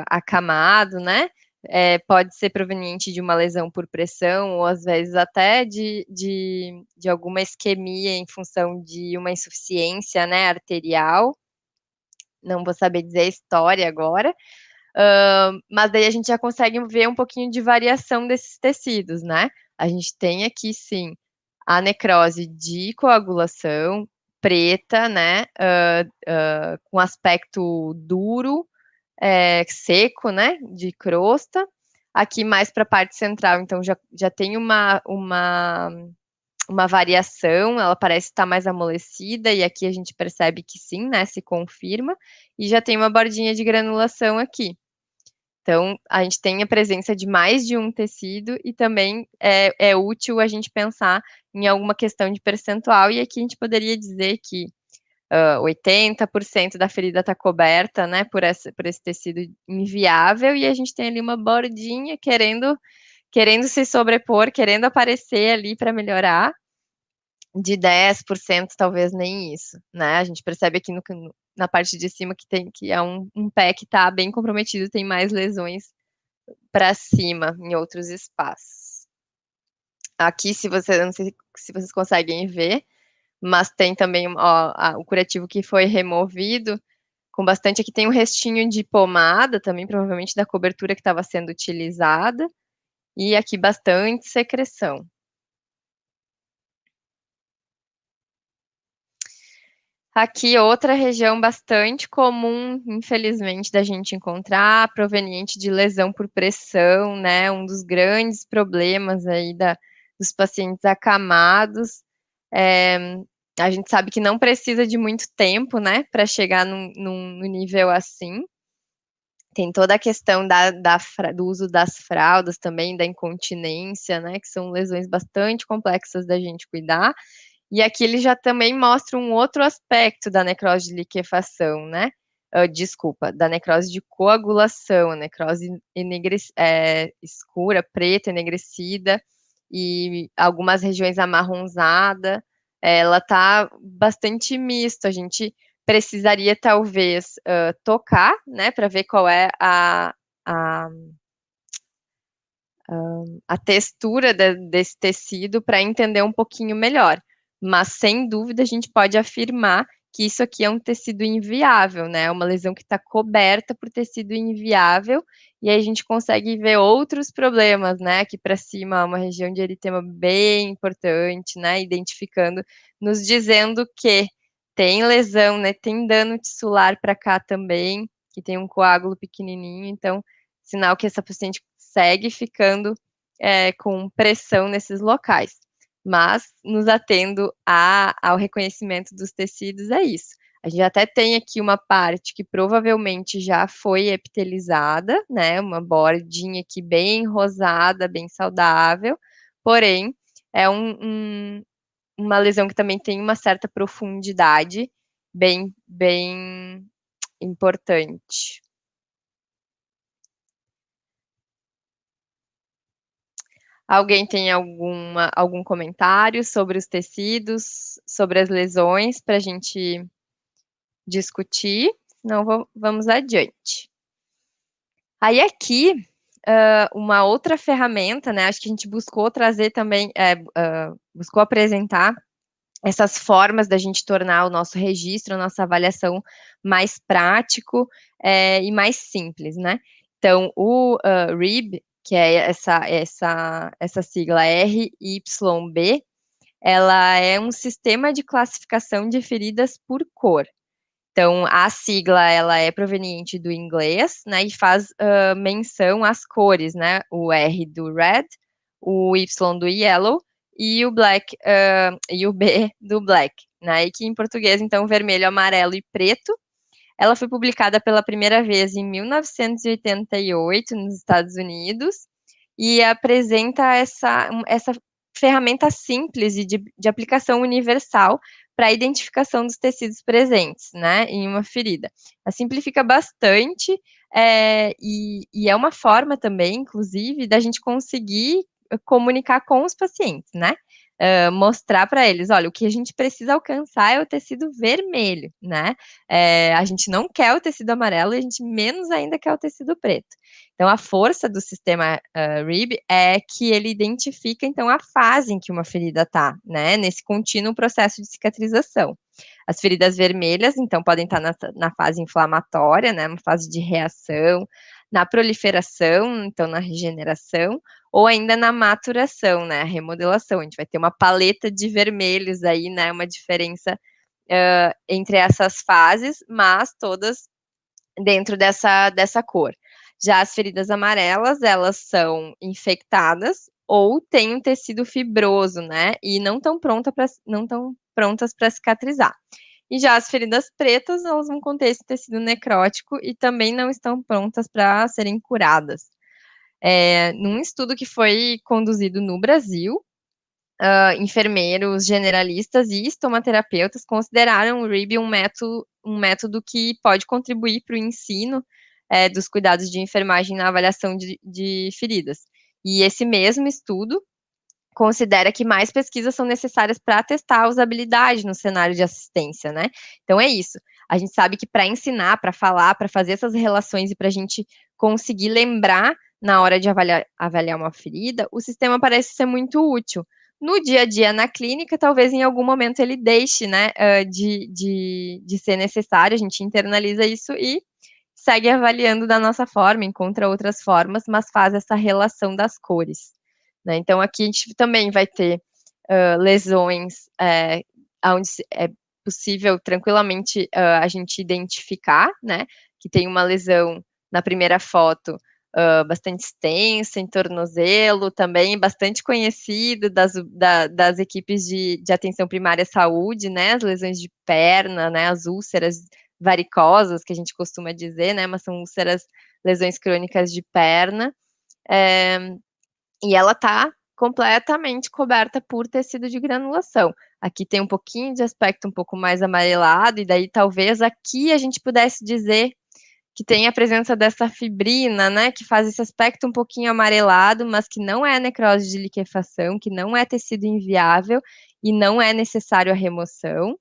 acamado, né? Pode ser proveniente de uma lesão por pressão, ou às vezes até de alguma isquemia em função de uma insuficiência, né, arterial. Não vou saber dizer a história agora, mas daí a gente já consegue ver um pouquinho de variação desses tecidos, né? A gente tem aqui, sim, a necrose de coagulação, preta, né? Com aspecto duro, seco, né? De crosta. Aqui mais para a parte central, então já tem uma variação, ela parece estar mais amolecida, e aqui a gente percebe que sim, né, se confirma, e já tem uma bordinha de granulação aqui. Então, a gente tem a presença de mais de um tecido e também é útil a gente pensar em alguma questão de percentual, e aqui a gente poderia dizer que 80% da ferida está coberta, né, por esse tecido inviável, e a gente tem ali uma bordinha querendo se sobrepor, querendo aparecer ali para melhorar, de 10%, talvez nem isso, né? A gente percebe aqui na parte de cima que é um pé que está bem comprometido, tem mais lesões para cima em outros espaços. Aqui, não sei se vocês conseguem ver, mas tem também o curativo que foi removido, com bastante, aqui tem um restinho de pomada também, provavelmente da cobertura que estava sendo utilizada, e aqui bastante secreção. Aqui outra região bastante comum, infelizmente, da gente encontrar, proveniente de lesão por pressão, né? Um dos grandes problemas aí dos pacientes acamados. A gente sabe que não precisa de muito tempo, né, para chegar num nível assim. Tem toda a questão do uso das fraldas também, da incontinência, né, que são lesões bastante complexas da gente cuidar. E aqui ele já também mostra um outro aspecto da necrose de liquefação, né? Desculpa, da necrose de coagulação, a necrose escura, preta, enegrecida, e algumas regiões amarronzada. Ela tá bastante misto. A gente precisaria talvez tocar, né, para ver qual é a a textura desse tecido para entender um pouquinho melhor. Mas, sem dúvida, a gente pode afirmar que isso aqui é um tecido inviável, né? Uma lesão que está coberta por tecido inviável, e aí a gente consegue ver outros problemas, né? Aqui para cima, uma região de eritema bem importante, né? Identificando, nos dizendo que tem lesão, né? Tem dano tissular para cá também, que tem um coágulo pequenininho, então, sinal que essa paciente segue ficando com pressão nesses locais. Mas, nos atendo ao reconhecimento dos tecidos, é isso. A gente até tem aqui uma parte que provavelmente já foi epitelizada, né? Uma bordinha aqui bem rosada, bem saudável, porém, é uma lesão que também tem uma certa profundidade, bem importante. Alguém tem algum comentário sobre os tecidos, sobre as lesões, para a gente discutir? Não, vamos adiante. Aí aqui, uma outra ferramenta, né? Acho que a gente buscou trazer também, buscou apresentar essas formas da gente tornar o nosso registro, a nossa avaliação mais prático e mais simples, né? Então, o RIB, que é essa sigla RYB, ela é um sistema de classificação de feridas por cor. Então, a sigla, ela é proveniente do inglês, né, e faz menção às cores, né, o R do red, o Y do yellow e o black, e o B do black, né, e que em português, então, vermelho, amarelo e preto. Ela foi publicada pela primeira vez em 1988 nos Estados Unidos e apresenta essa ferramenta simples e de aplicação universal para a identificação dos tecidos presentes, né, em uma ferida. Ela simplifica bastante e é uma forma também, inclusive, da gente conseguir comunicar com os pacientes, né? Mostrar para eles, olha, o que a gente precisa alcançar é o tecido vermelho, né? A gente não quer o tecido amarelo e a gente menos ainda quer o tecido preto. Então, a força do sistema RIB é que ele identifica, então, a fase em que uma ferida está, né? Nesse contínuo processo de cicatrização. As feridas vermelhas, então, podem estar na fase inflamatória, né? Uma fase de reação, na proliferação, então, na regeneração, ou ainda na maturação, né, a remodelação. A gente vai ter uma paleta de vermelhos aí, né, uma diferença entre essas fases, mas todas dentro dessa cor. Já as feridas amarelas, elas são infectadas ou têm um tecido fibroso, né? E não tão prontas para cicatrizar. E já as feridas pretas, elas vão conter esse tecido necrótico e também não estão prontas para serem curadas. Num estudo que foi conduzido no Brasil, enfermeiros, generalistas e estomaterapeutas consideraram o RIB um método que pode contribuir para o ensino dos cuidados de enfermagem na avaliação de feridas. E esse mesmo estudo considera que mais pesquisas são necessárias para testar a usabilidade no cenário de assistência, né? Então é isso. A gente sabe que para ensinar, para falar, para fazer essas relações e para a gente conseguir lembrar na hora de avaliar uma ferida, o sistema parece ser muito útil. No dia a dia, na clínica, talvez em algum momento ele deixe, né, de ser necessário, a gente internaliza isso e segue avaliando da nossa forma, encontra outras formas, mas faz essa relação das cores. Né? Então, aqui a gente também vai ter lesões onde é possível tranquilamente a gente identificar, né, que tem uma lesão na primeira foto bastante extensa, em tornozelo, também bastante conhecido das equipes de atenção primária à saúde, né, as lesões de perna, né, as úlceras varicosas, que a gente costuma dizer, né, mas são úlceras, lesões crônicas de perna, e ela está completamente coberta por tecido de granulação. Aqui tem um pouquinho de aspecto um pouco mais amarelado, e daí talvez aqui a gente pudesse dizer que tem a presença dessa fibrina, né, que faz esse aspecto um pouquinho amarelado, mas que não é necrose de liquefação, que não é tecido inviável e não é necessário a remoção.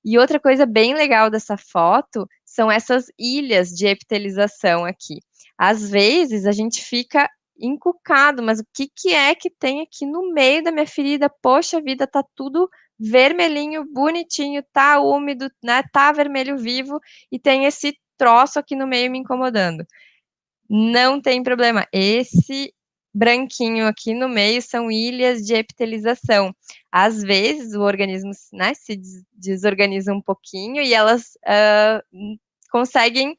E outra coisa bem legal dessa foto são essas ilhas de epitelização aqui. Às vezes a gente fica encucado, mas o que é que tem aqui no meio da minha ferida? Poxa vida, tá tudo vermelhinho, bonitinho, tá úmido, né? Tá vermelho vivo e tem esse troço aqui no meio me incomodando. Não tem problema. Esse branquinho aqui no meio são ilhas de epitelização. Às vezes o organismo, né, se desorganiza um pouquinho e elas conseguem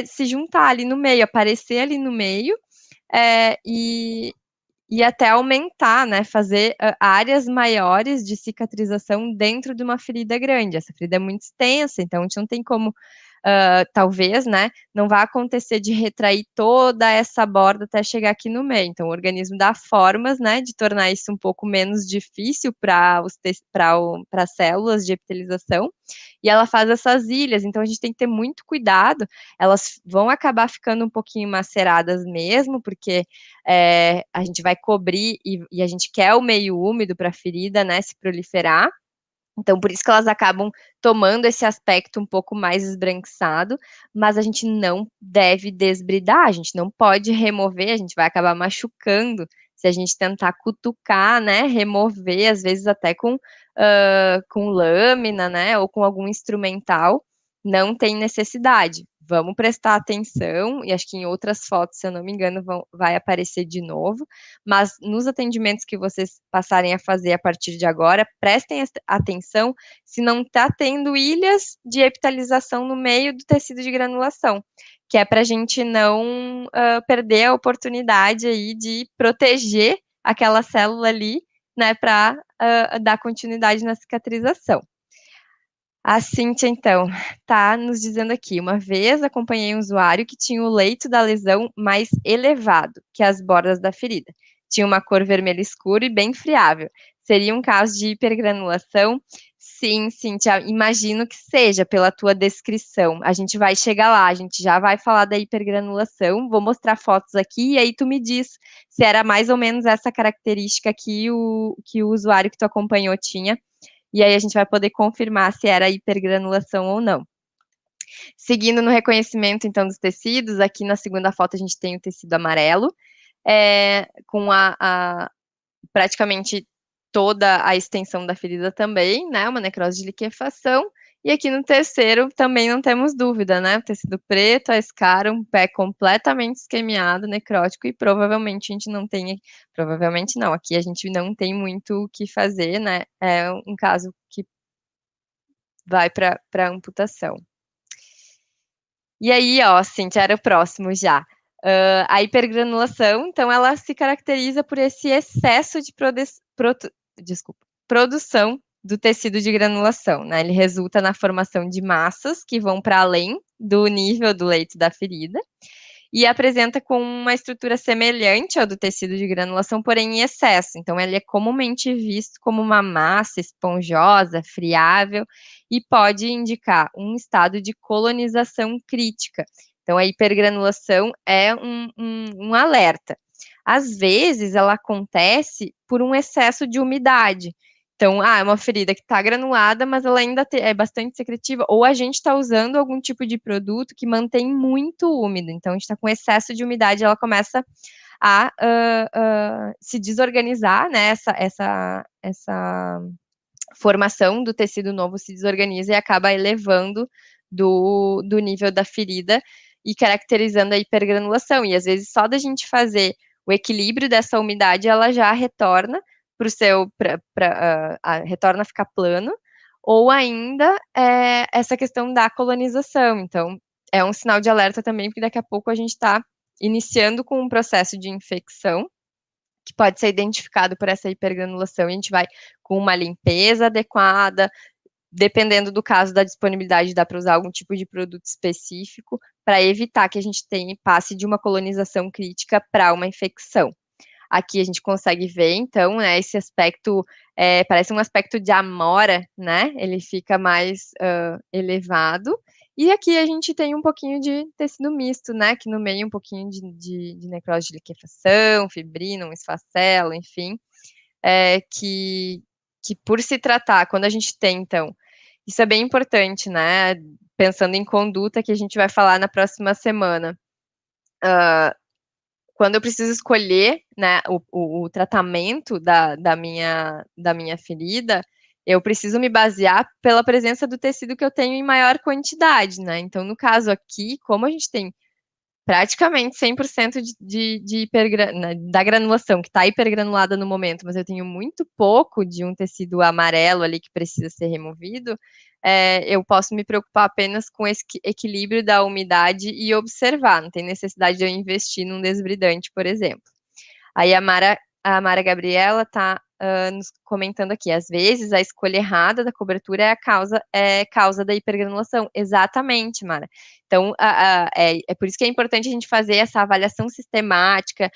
se juntar ali no meio, aparecer ali no meio e até aumentar, né, fazer áreas maiores de cicatrização dentro de uma ferida grande. Essa ferida é muito extensa, então a gente não tem como talvez, né, não vai acontecer de retrair toda essa borda até chegar aqui no meio. Então, o organismo dá formas, né, de tornar isso um pouco menos difícil para as células de epitelização, e ela faz essas ilhas, então a gente tem que ter muito cuidado, elas vão acabar ficando um pouquinho maceradas mesmo, porque a gente vai cobrir e a gente quer o meio úmido para a ferida, né, se proliferar, então, por isso que elas acabam tomando esse aspecto um pouco mais esbranquiçado, mas a gente não deve desbridar, a gente não pode remover, a gente vai acabar machucando se a gente tentar cutucar, né, remover, às vezes até com lâmina, né, ou com algum instrumental, não tem necessidade. Vamos prestar atenção, e acho que em outras fotos, se eu não me engano, vai aparecer de novo, mas nos atendimentos que vocês passarem a fazer a partir de agora, prestem atenção se não está tendo ilhas de epitelização no meio do tecido de granulação, que é para a gente não perder a oportunidade aí de proteger aquela célula ali, né, para dar continuidade na cicatrização. A Cíntia, então, está nos dizendo aqui, uma vez acompanhei um usuário que tinha o leito da lesão mais elevado que as bordas da ferida. Tinha uma cor vermelha escura e bem friável. Seria um caso de hipergranulação? Sim, Cíntia, imagino que seja pela tua descrição. A gente vai chegar lá, a gente já vai falar da hipergranulação, vou mostrar fotos aqui e aí tu me diz se era mais ou menos essa característica que o usuário que tu acompanhou tinha, e aí a gente vai poder confirmar se era hipergranulação ou não. Seguindo no reconhecimento, então, dos tecidos, aqui na segunda foto a gente tem o tecido amarelo, com praticamente toda a extensão da ferida também, né, uma necrose de liquefação, e aqui no terceiro também não temos dúvida, né, o tecido preto, a escara, um pé completamente esquemiado, necrótico, e provavelmente a gente não tem, provavelmente não, aqui a gente não tem muito o que fazer, né, é um caso que vai para amputação. E aí, ó, Cintia, era o próximo já. A hipergranulação, então, ela se caracteriza por esse excesso de produção do tecido de granulação, né? Ele resulta na formação de massas que vão para além do nível do leito da ferida e apresenta com uma estrutura semelhante ao do tecido de granulação, porém em excesso. Então, ele é comumente visto como uma massa esponjosa, friável e pode indicar um estado de colonização crítica. Então, a hipergranulação é um alerta. Às vezes, ela acontece por um excesso de umidade. Então, é uma ferida que está granulada, mas ela ainda é bastante secretiva, ou a gente está usando algum tipo de produto que mantém muito úmido. Então, a gente está com excesso de umidade, ela começa a se desorganizar, né? Essa formação do tecido novo se desorganiza e acaba elevando do nível da ferida e caracterizando a hipergranulação. E às vezes só da gente fazer o equilíbrio dessa umidade, ela já retorna para o seu, retorna a ficar plano, ou ainda essa questão da colonização. Então, é um sinal de alerta também, porque daqui a pouco a gente está iniciando com um processo de infecção, que pode ser identificado por essa hipergranulação, e a gente vai com uma limpeza adequada, dependendo do caso da disponibilidade, dá para usar algum tipo de produto específico para evitar que a gente passe de uma colonização crítica para uma infecção. Aqui a gente consegue ver, então, né, esse aspecto, parece um aspecto de amora, né, ele fica mais elevado, e aqui a gente tem um pouquinho de tecido misto, né, que no meio um pouquinho de necrose de liquefação, fibrina, um esfacelo, enfim, que por se tratar, quando a gente tem, então, isso é bem importante, né, pensando em conduta, que a gente vai falar na próxima semana. Quando eu preciso escolher, né, o tratamento da minha ferida, eu preciso me basear pela presença do tecido que eu tenho em maior quantidade, né? Então, no caso aqui, como a gente tem praticamente 100% da granulação, que está hipergranulada no momento, mas eu tenho muito pouco de um tecido amarelo ali que precisa ser removido, eu posso me preocupar apenas com esse equilíbrio da umidade e observar, não tem necessidade de eu investir num desbridante, por exemplo. Aí a Mara Gabriela está nos comentando aqui, às vezes a escolha errada da cobertura é causa da hipergranulação. Exatamente, Mara. Então, é por isso que é importante a gente fazer essa avaliação sistemática,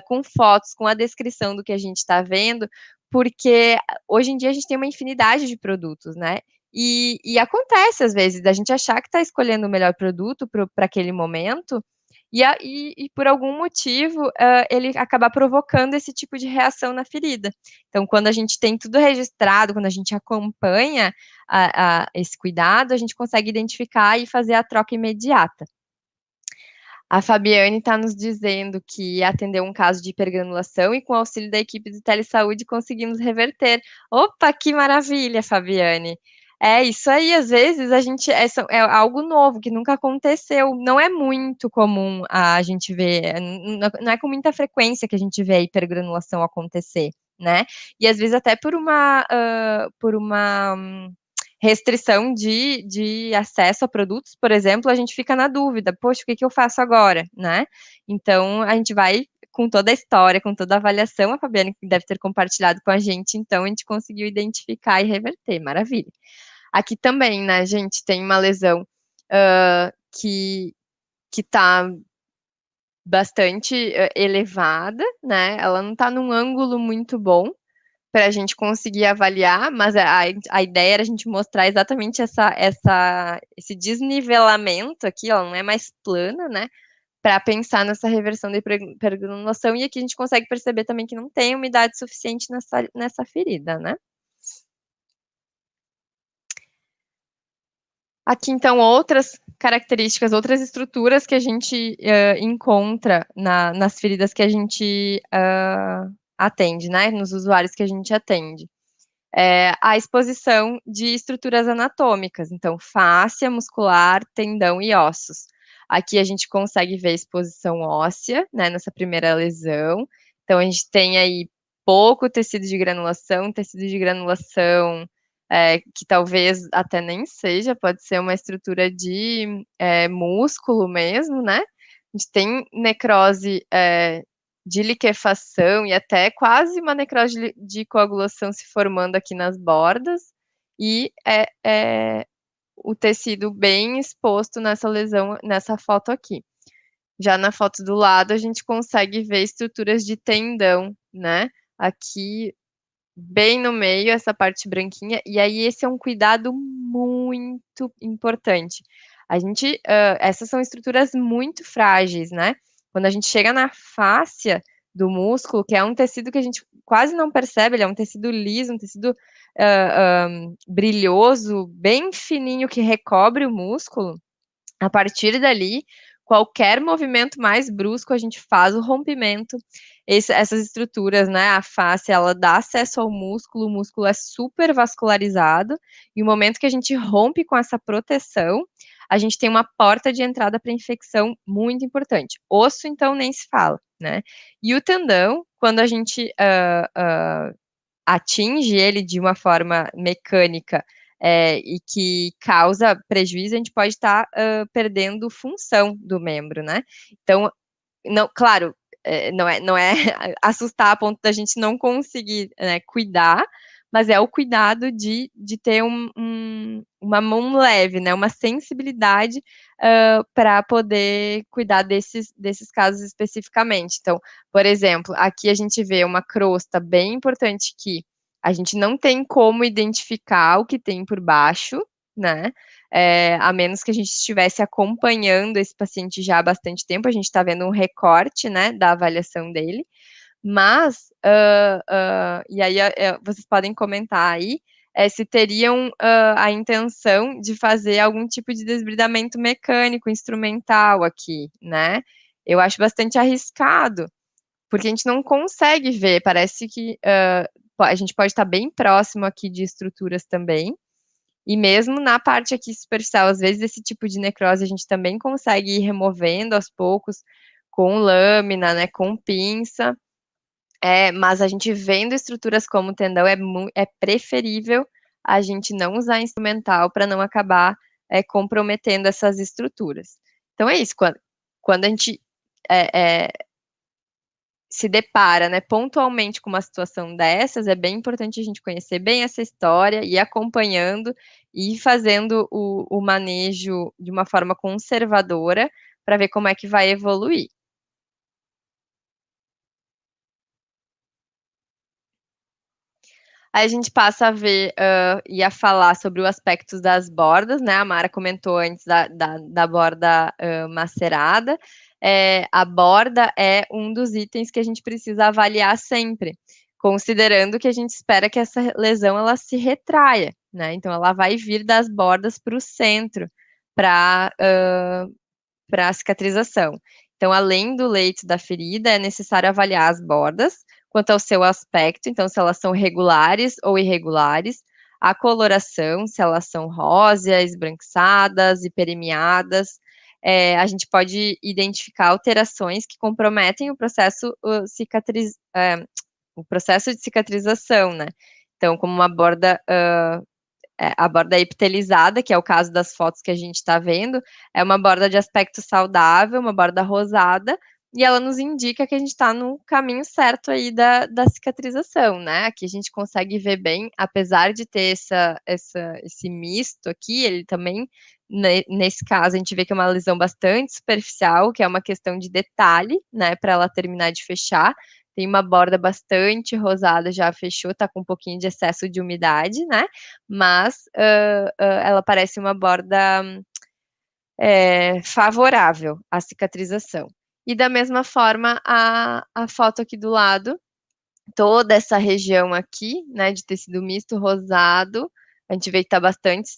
com fotos, com a descrição do que a gente está vendo, porque hoje em dia a gente tem uma infinidade de produtos, né? E acontece, às vezes, da gente achar que está escolhendo o melhor produto para aquele momento, e por algum motivo, ele acaba provocando esse tipo de reação na ferida. Então, quando a gente tem tudo registrado, quando a gente acompanha esse cuidado, a gente consegue identificar e fazer a troca imediata. A Fabiane está nos dizendo que atendeu um caso de hipergranulação e com o auxílio da equipe de telesaúde conseguimos reverter. Opa, que maravilha, Fabiane! É isso aí, às vezes a gente é algo novo que nunca aconteceu. Não é muito comum a gente ver, não é com muita frequência que a gente vê a hipergranulação acontecer, né? E às vezes até por uma restrição de acesso a produtos, por exemplo, a gente fica na dúvida, poxa, o que eu faço agora, né? Então, a gente vai com toda a história, com toda a avaliação, a Fabiane deve ter compartilhado com a gente, então a gente conseguiu identificar e reverter, maravilha. Aqui também, né, gente, tem uma lesão que está bastante elevada, né? Ela não está num ângulo muito bom para a gente conseguir avaliar, mas a ideia era a gente mostrar exatamente esse desnivelamento aqui, ela não é mais plana, né? Para pensar nessa reversão da hipergranulação, e aqui a gente consegue perceber também que não tem umidade suficiente nessa ferida, né? Aqui, então, outras características, outras estruturas que a gente encontra nas feridas que a gente atende, né? Nos usuários que a gente atende. A exposição de estruturas anatômicas, então, fáscia, muscular, tendão e ossos. Aqui a gente consegue ver a exposição óssea, né, nessa primeira lesão. Então, a gente tem aí pouco tecido de granulação que talvez até nem seja, pode ser uma estrutura de músculo mesmo, né? A gente tem necrose de liquefação e até quase uma necrose de coagulação se formando aqui nas bordas, e o tecido bem exposto nessa lesão, nessa foto aqui. Já na foto do lado, a gente consegue ver estruturas de tendão, né? Aqui, bem no meio, essa parte branquinha, e aí esse é um cuidado muito importante. Essas são estruturas muito frágeis, né? Quando a gente chega na fáscia do músculo, que é um tecido que a gente quase não percebe, ele é um tecido liso, um tecido brilhoso, bem fininho, que recobre o músculo. A partir dali, qualquer movimento mais brusco, a gente faz o rompimento. Essas estruturas, né, a face, ela dá acesso ao músculo, o músculo é super vascularizado, e o momento que a gente rompe com essa proteção, a gente tem uma porta de entrada para infecção muito importante. Osso, então, nem se fala, né? E o tendão, quando a gente atinge ele de uma forma mecânica e que causa prejuízo, a gente pode estar perdendo função do membro, né? Então, não, claro, não é assustar a ponto da gente não conseguir, né, cuidar, mas é o cuidado de ter uma mão leve, né, uma sensibilidade para poder cuidar desses casos especificamente. Então, por exemplo, aqui a gente vê uma crosta bem importante que a gente não tem como identificar o que tem por baixo, né? A menos que a gente estivesse acompanhando esse paciente já há bastante tempo, a gente está vendo um recorte, né, da avaliação dele, mas, e aí vocês podem comentar aí, se teriam a intenção de fazer algum tipo de desbridamento mecânico, instrumental aqui, né? Eu acho bastante arriscado, porque a gente não consegue ver, parece que a gente pode estar bem próximo aqui de estruturas também, e mesmo na parte aqui superficial, às vezes esse tipo de necrose a gente também consegue ir removendo aos poucos com lâmina, né, com pinça, mas a gente vendo estruturas como tendão é preferível a gente não usar instrumental para não acabar comprometendo essas estruturas. Então é isso, quando a gente se depara, né, pontualmente com uma situação dessas, é bem importante a gente conhecer bem essa história, ir acompanhando e fazendo o manejo de uma forma conservadora para ver como é que vai evoluir. Aí a gente passa a ver e a falar sobre os aspectos das bordas, né? A Mara comentou antes da borda macerada. A borda é um dos itens que a gente precisa avaliar sempre, considerando que a gente espera que essa lesão ela se retraia, né? Então ela vai vir das bordas para o centro para a cicatrização. Então, além do leito da ferida, é necessário avaliar as bordas, quanto ao seu aspecto, então, se elas são regulares ou irregulares, a coloração, se elas são róseas, esbranquiçadas, hiperemiadas. A gente pode identificar alterações que comprometem o processo, o processo de cicatrização, né? Então, como uma borda a borda epitelizada, que é o caso das fotos que a gente está vendo, é uma borda de aspecto saudável, uma borda rosada, e ela nos indica que a gente está no caminho certo aí da cicatrização, né? Aqui a gente consegue ver bem, apesar de ter esse misto aqui, ele também, nesse caso, a gente vê que é uma lesão bastante superficial, que é uma questão de detalhe, né, para ela terminar de fechar. Tem uma borda bastante rosada, já fechou, tá com um pouquinho de excesso de umidade, né? Mas ela parece uma borda favorável à cicatrização. E da mesma forma, a foto aqui do lado, toda essa região aqui, né, de tecido misto rosado, a gente vê que está bastante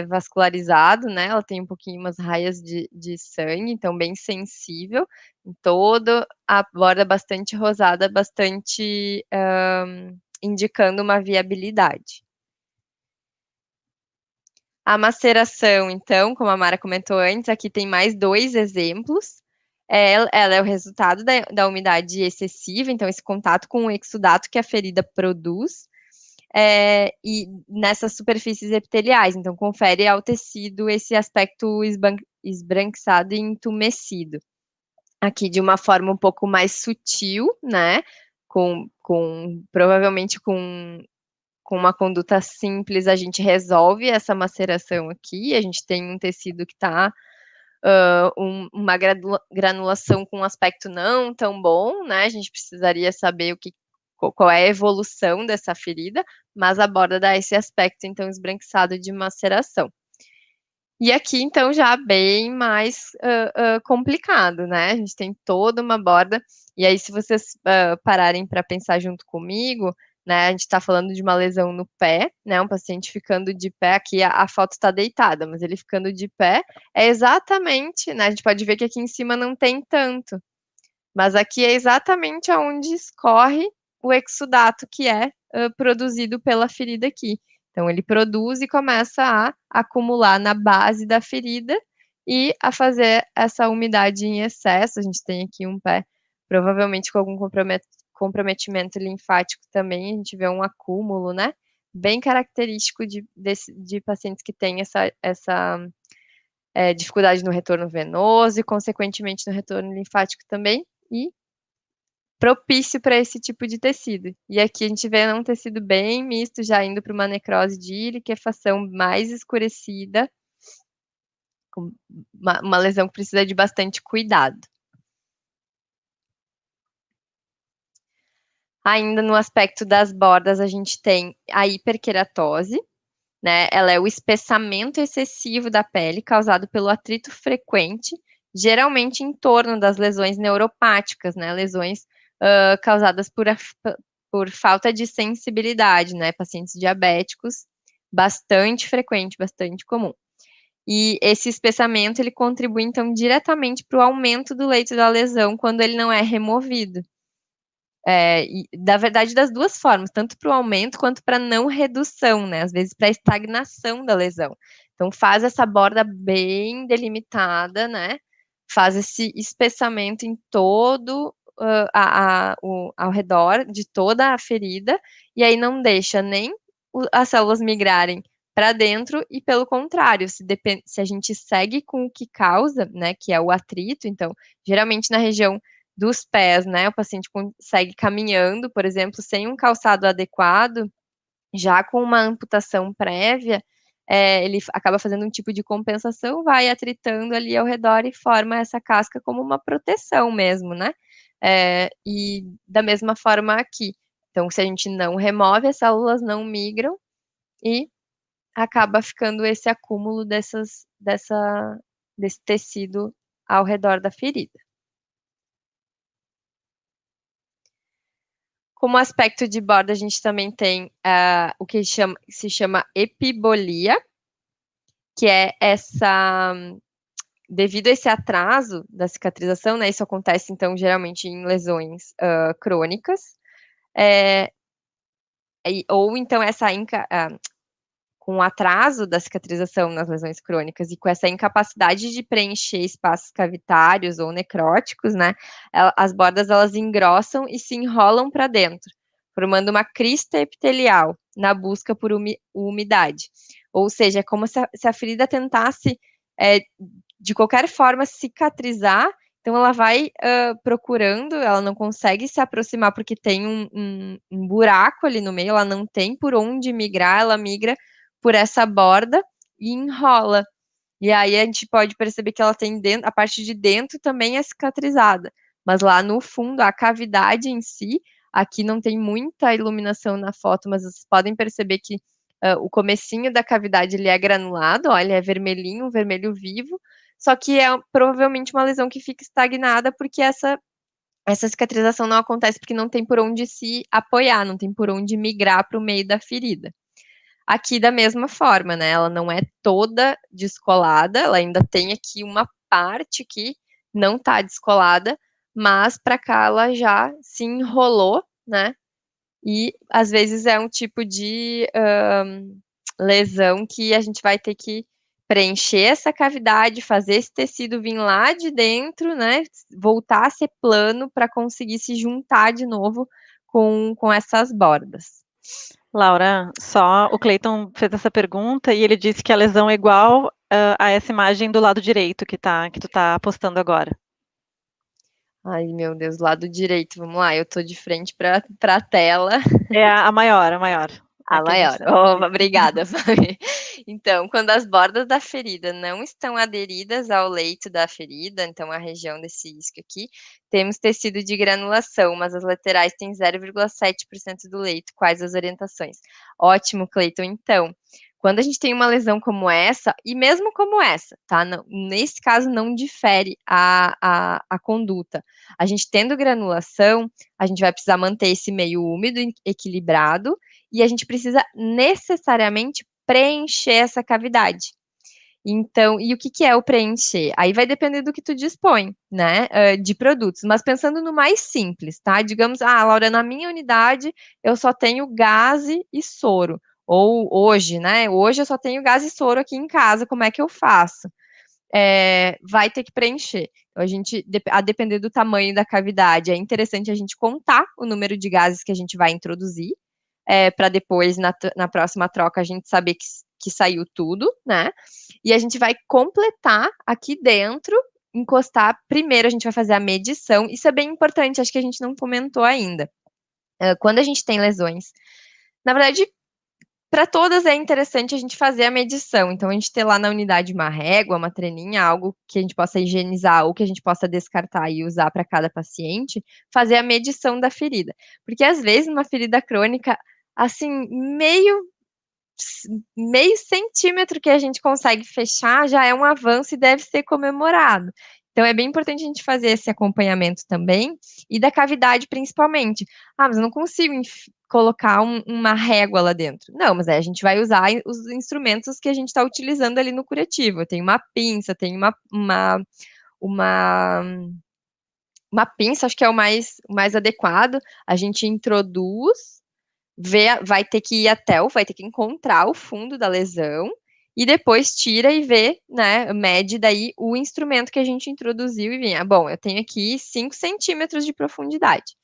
vascularizado, né? Ela tem um pouquinho umas raias de sangue, então bem sensível. Em toda a borda bastante rosada, bastante indicando uma viabilidade. A maceração, então, como a Mara comentou antes, aqui tem mais 2 exemplos. Ela é o resultado da umidade excessiva, então esse contato com o exudato que a ferida produz, e nessas superfícies epiteliais, então confere ao tecido esse aspecto esbranquiçado e entumecido. aqui de uma forma um pouco mais sutil, né? Provavelmente com uma conduta simples, a gente resolve essa maceração aqui. A gente tem um tecido que está uma granulação com um aspecto não tão bom, né? A gente precisaria saber qual é a evolução dessa ferida, mas a borda dá esse aspecto, então, esbranquiçado de maceração. E aqui, então, já bem mais complicado, né? A gente tem toda uma borda, e aí, se vocês pararem para pensar junto comigo, né? A gente está falando de uma lesão no pé, né? Um paciente ficando de pé, aqui a foto está deitada, mas ele ficando de pé é exatamente, né? A gente pode ver que aqui em cima não tem tanto, mas aqui é exatamente onde escorre o exudato que é produzido pela ferida aqui. Então, ele produz e começa a acumular na base da ferida e a fazer essa umidade em excesso. A gente tem aqui um pé, provavelmente com algum comprometimento linfático também, a gente vê um acúmulo, né? Bem característico de pacientes que têm essa dificuldade no retorno venoso e, consequentemente, no retorno linfático também, e propício para esse tipo de tecido. E aqui a gente vê um tecido bem misto, já indo para uma necrose de liquefação mais escurecida, com uma lesão que precisa de bastante cuidado. Ainda no aspecto das bordas, a gente tem a hiperqueratose, né? Ela é o espessamento excessivo da pele causado pelo atrito frequente, geralmente em torno das lesões neuropáticas, né? Lesões causadas por falta de sensibilidade, né? Pacientes diabéticos, bastante frequente, bastante comum. E esse espessamento, ele contribui, então, diretamente para o aumento do leito da lesão quando ele não é removido. E, na verdade, das duas formas, tanto para o aumento quanto para não redução, né? Às vezes para a estagnação da lesão. Então, faz essa borda bem delimitada, né? Faz esse espessamento em todo ao redor de toda a ferida, e aí não deixa nem as células migrarem para dentro, e pelo contrário, se a gente segue com o que causa, né? Que é o atrito, então, geralmente na região dos pés, né? O paciente consegue caminhando, por exemplo, sem um calçado adequado, já com uma amputação prévia, ele acaba fazendo um tipo de compensação, vai atritando ali ao redor e forma essa casca como uma proteção mesmo, né? E da mesma forma aqui. Então, se a gente não remove, as células não migram e acaba ficando esse acúmulo desse tecido ao redor da ferida. Como aspecto de borda, a gente também tem o que se chama epibolia, que é devido a esse atraso da cicatrização, né? Isso acontece, então, geralmente em lesões crônicas, ou então com o atraso da cicatrização nas lesões crônicas e com essa incapacidade de preencher espaços cavitários ou necróticos, né? As bordas, elas engrossam e se enrolam para dentro, formando uma crista epitelial na busca por umidade. Ou seja, é como se a ferida tentasse, de qualquer forma, cicatrizar. Então, ela vai procurando, ela não consegue se aproximar porque tem um buraco ali no meio, ela não tem por onde migrar, ela migra por essa borda e enrola. E aí a gente pode perceber que ela tem a parte de dentro também é cicatrizada, mas lá no fundo, a cavidade em si, aqui não tem muita iluminação na foto, mas vocês podem perceber que o comecinho da cavidade ele é granulado, ó, ele é vermelhinho, um vermelho vivo, só que é provavelmente uma lesão que fica estagnada porque essa cicatrização não acontece porque não tem por onde se apoiar, não tem por onde migrar para o meio da ferida. Aqui da mesma forma, né? Ela não é toda descolada, ela ainda tem aqui uma parte que não tá descolada, mas para cá ela já se enrolou, né? E às vezes é um tipo de lesão que a gente vai ter que preencher essa cavidade, fazer esse tecido vir lá de dentro, né? Voltar a ser plano para conseguir se juntar de novo com essas bordas. Laura, só o Cleiton fez essa pergunta e ele disse que a lesão é igual a essa imagem do lado direito que tu tá postando agora. Ai, meu Deus, lado direito, vamos lá, eu tô de frente para a tela. É a maior, a maior. A Aqui a gente maior. tem. Oh, obrigada, Fabi. Então, quando as bordas da ferida não estão aderidas ao leito da ferida, então a região desse isco aqui, temos tecido de granulação, mas as laterais têm 0,7% do leito. Quais as orientações? Ótimo, Cleiton. Então, quando a gente tem uma lesão como essa, e mesmo como essa, tá? Não, nesse caso, não difere a conduta. A gente tendo granulação, a gente vai precisar manter esse meio úmido, equilibrado, e a gente precisa necessariamente preencher essa cavidade. Então, e o que, que é o preencher? Aí vai depender do que tu dispõe, né, de produtos. Mas pensando no mais simples, tá? Digamos, Laura, na minha unidade eu só tenho gaze e soro. Ou hoje, né? Hoje eu só tenho gás e soro aqui em casa, como é que eu faço? Vai ter que preencher. Então, a depender do tamanho da cavidade, é interessante a gente contar o número de gases que a gente vai introduzir, para depois, na próxima troca, a gente saber que saiu tudo, né? E a gente vai completar aqui dentro, encostar. Primeiro, a gente vai fazer a medição. Isso é bem importante, acho que a gente não comentou ainda. Quando a gente tem lesões, na verdade, para todas é interessante a gente fazer a medição. Então, a gente ter lá na unidade uma régua, uma treninha, algo que a gente possa higienizar ou que a gente possa descartar e usar para cada paciente, fazer a medição da ferida. Porque às vezes, numa ferida crônica, assim, meio centímetro que a gente consegue fechar já é um avanço e deve ser comemorado. Então, é bem importante a gente fazer esse acompanhamento também, e da cavidade principalmente. Mas eu não consigo colocar uma régua lá dentro. Não, mas aí a gente vai usar os instrumentos que a gente está utilizando ali no curativo. Tem uma pinça, tem uma, uma pinça, acho que é o mais adequado. A gente introduz, vai ter que ir vai ter que encontrar o fundo da lesão e depois tira e vê, né, mede daí o instrumento que a gente introduziu e vem, bom, eu tenho aqui 5 centímetros de profundidade.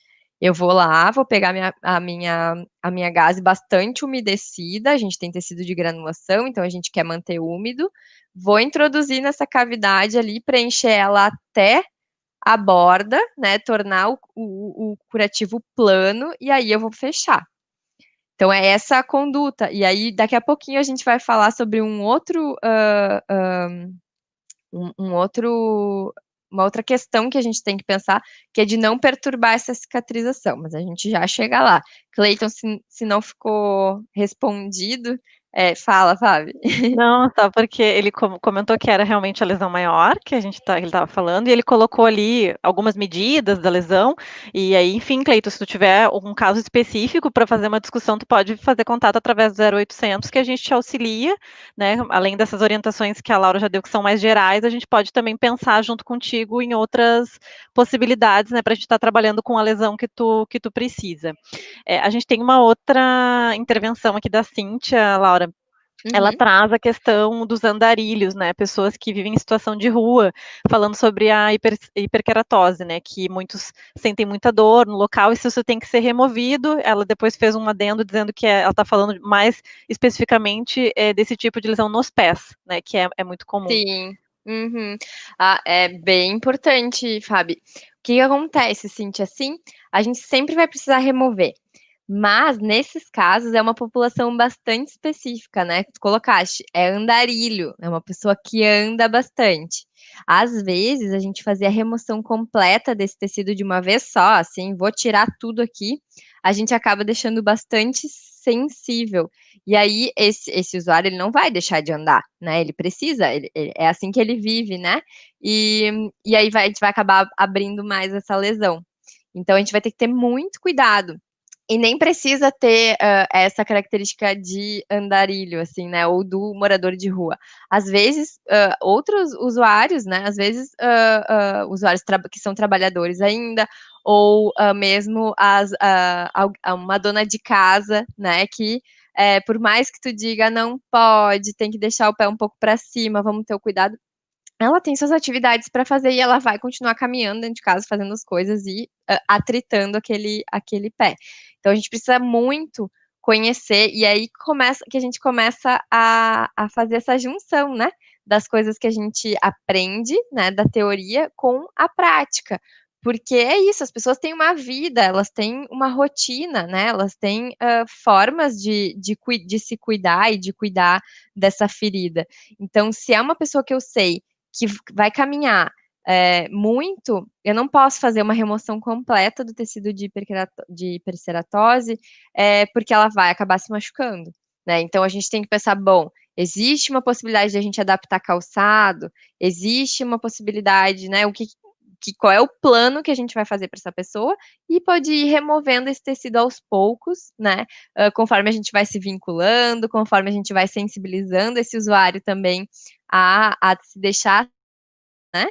Eu vou lá, vou pegar a minha gaze bastante umedecida, a gente tem tecido de granulação, então a gente quer manter úmido, vou introduzir nessa cavidade ali, preencher ela até a borda, né, tornar o curativo plano, e aí eu vou fechar. Então, é essa a conduta. E aí, daqui a pouquinho, a gente vai falar sobre uma outra questão que a gente tem que pensar, que é de não perturbar essa cicatrização. Mas a gente já chega lá. Cleiton, se não ficou respondido, fala, Fábio. Não, só porque ele comentou que era realmente a lesão maior que ele estava falando, e ele colocou ali algumas medidas da lesão, e aí, enfim, Cleito, se tu tiver um caso específico para fazer uma discussão, tu pode fazer contato através do 0800, que a gente te auxilia, né, além dessas orientações que a Laura já deu, que são mais gerais, a gente pode também pensar junto contigo em outras possibilidades, né, para a gente estar trabalhando com a lesão que tu precisa. A gente tem uma outra intervenção aqui da Cíntia, Laura. Ela Uhum. traz a questão dos andarilhos, né, pessoas que vivem em situação de rua, falando sobre a hiperqueratose, né, que muitos sentem muita dor no local e se isso tem que ser removido. Ela depois fez um adendo dizendo que ela está falando mais especificamente desse tipo de lesão nos pés, né, que é muito comum. Sim. Uhum. É bem importante, Fábio. O que acontece, Cintia? Assim, a gente sempre vai precisar remover. Mas, nesses casos, é uma população bastante específica, né? Tu colocaste, é andarilho, é uma pessoa que anda bastante. Às vezes, a gente fazer a remoção completa desse tecido de uma vez só, assim, vou tirar tudo aqui, a gente acaba deixando bastante sensível. E aí, esse usuário, ele não vai deixar de andar, né? Ele precisa, é assim que ele vive, né? E aí a gente vai acabar abrindo mais essa lesão. Então, a gente vai ter que ter muito cuidado. E nem precisa ter essa característica de andarilho, assim, né? Ou do morador de rua. Às vezes, outros usuários, né? Às vezes, usuários que são trabalhadores ainda, ou mesmo uma dona de casa, né? Que por mais que tu diga não pode, tem que deixar o pé um pouco para cima, vamos ter o cuidado, ela tem suas atividades para fazer e ela vai continuar caminhando dentro de casa, fazendo as coisas e atritando aquele pé. Então a gente precisa muito conhecer, e aí que a gente começa a fazer essa junção, né? Das coisas que a gente aprende, né, da teoria com a prática. porque é isso, as pessoas têm uma vida, elas têm uma rotina, né? Elas têm formas de se cuidar e de cuidar dessa ferida. Então, se é uma pessoa que eu sei que vai caminhar muito, eu não posso fazer uma remoção completa do tecido de hiperceratose, porque ela vai acabar se machucando, né? Então, a gente tem que pensar, bom, existe uma possibilidade de a gente adaptar calçado, existe uma possibilidade, né? Qual é o plano que a gente vai fazer para essa pessoa e pode ir removendo esse tecido aos poucos, né? Conforme a gente vai se vinculando, conforme a gente vai sensibilizando esse usuário também a se deixar, né?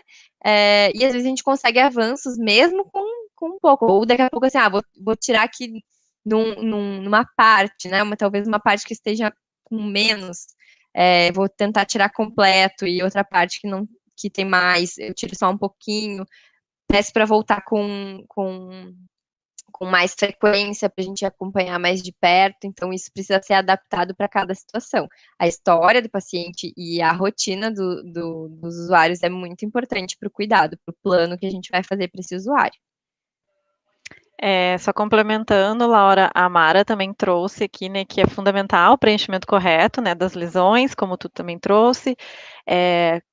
E às vezes a gente consegue avanços mesmo com um pouco. Ou daqui a pouco assim, vou tirar aqui numa parte, né? Talvez uma parte que esteja com menos. Vou tentar tirar completo e outra parte que tem mais, eu tiro só um pouquinho. Peço para voltar com mais frequência, para a gente acompanhar mais de perto, então isso precisa ser adaptado para cada situação. A história do paciente e a rotina dos usuários é muito importante para o cuidado, para o plano que a gente vai fazer para esse usuário. Só complementando, Laura, a Mara também trouxe aqui, né, que é fundamental o preenchimento correto, né, das lesões, como tu também trouxe,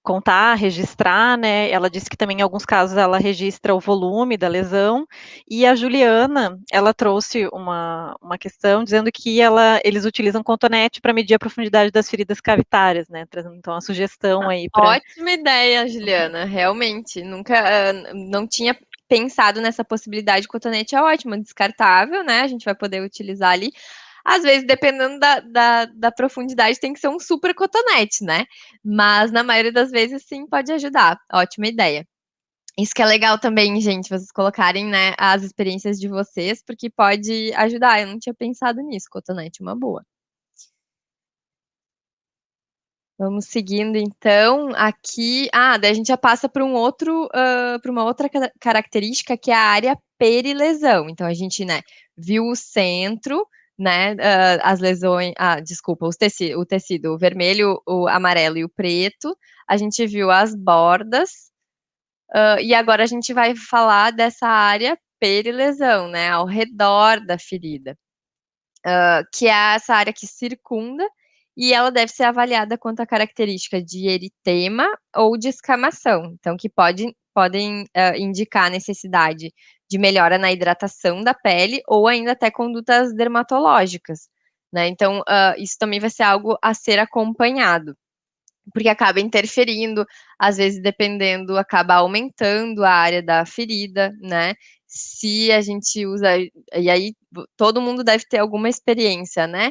contar, registrar, né, ela disse que também em alguns casos ela registra o volume da lesão, e a Juliana, ela trouxe uma questão dizendo que eles utilizam cotonete para medir a profundidade das feridas cavitárias, né, trazendo então a sugestão aí para... Ótima ideia, Juliana, realmente, nunca, não tinha pensado nessa possibilidade. Cotonete é ótimo, descartável, né? A gente vai poder utilizar ali. Às vezes, dependendo da profundidade, tem que ser um super cotonete, né? Mas na maioria das vezes, sim, pode ajudar. Ótima ideia. Isso que é legal também, gente, vocês colocarem, né, as experiências de vocês, porque pode ajudar. Eu não tinha pensado nisso, cotonete, uma boa. Vamos seguindo, então, aqui. Daí a gente já passa para para uma outra característica que é a área perilesão. Então, a gente, né, viu o centro, né, as lesões, desculpa, o tecido, o vermelho, o amarelo e o preto. A gente viu as bordas, e agora a gente vai falar dessa área perilesão, né, ao redor da ferida, que é essa área que circunda, e ela deve ser avaliada quanto à característica de eritema ou de escamação, então que podem indicar a necessidade de melhora na hidratação da pele ou ainda até condutas dermatológicas, né? Então, isso também vai ser algo a ser acompanhado, porque acaba interferindo, às vezes, dependendo, acaba aumentando a área da ferida, né? Se a gente usa, e aí todo mundo deve ter alguma experiência, né?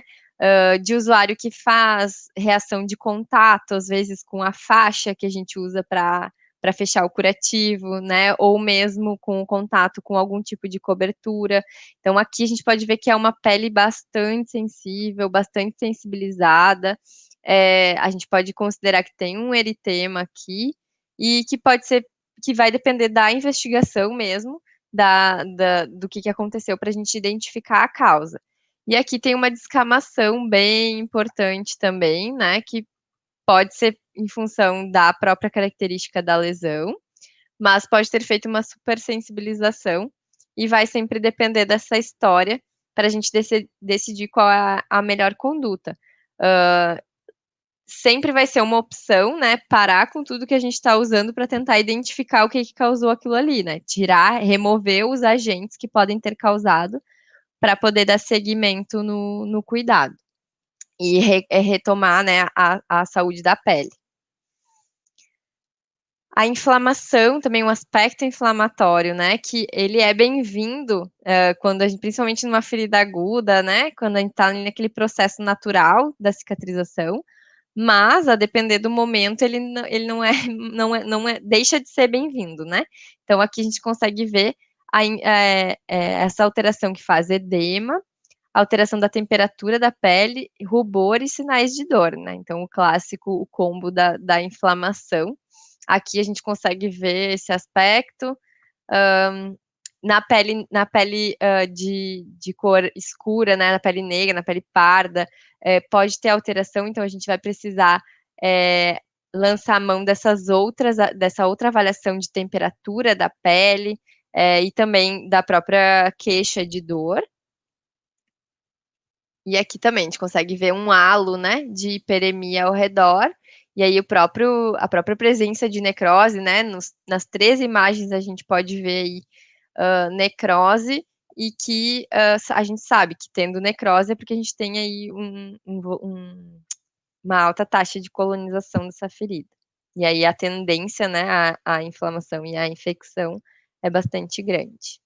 De usuário que faz reação de contato, às vezes com a faixa que a gente usa para fechar o curativo, né? Ou mesmo com o contato com algum tipo de cobertura. Então, aqui a gente pode ver que é uma pele bastante sensível, bastante sensibilizada. A gente pode considerar que tem um eritema aqui e que pode ser, que vai depender da investigação mesmo, do que aconteceu para a gente identificar a causa. E aqui tem uma descamação bem importante também, né, que pode ser em função da própria característica da lesão, mas pode ter feito uma supersensibilização e vai sempre depender dessa história para a gente decidir qual é a melhor conduta. Sempre vai ser uma opção, né, parar com tudo que a gente está usando para tentar identificar o que causou aquilo ali, né? Tirar, remover os agentes que podem ter causado para poder dar seguimento no cuidado e retomar, né, a saúde da pele. A inflamação, também um aspecto inflamatório, né, que ele é bem-vindo quando a gente, principalmente numa ferida aguda, né, quando a gente está naquele processo natural da cicatrização, mas a depender do momento ele não é, deixa de ser bem-vindo, né? Então aqui a gente consegue ver essa alteração que faz edema, alteração da temperatura da pele, rubor e sinais de dor, né? Então o clássico, o combo da inflamação. Aqui a gente consegue ver esse aspecto. Na pele de cor escura, né, na pele negra, na pele parda, pode ter alteração, então a gente vai precisar lançar a mão dessa outra avaliação de temperatura da pele, e também da própria queixa de dor. E aqui também a gente consegue ver um halo, né, de hiperemia ao redor. E aí a própria presença de necrose, né, nas 13 imagens a gente pode ver aí necrose, e que a gente sabe que tendo necrose é porque a gente tem aí uma alta taxa de colonização dessa ferida. E aí a tendência, né, à inflamação e à infecção é bastante grande.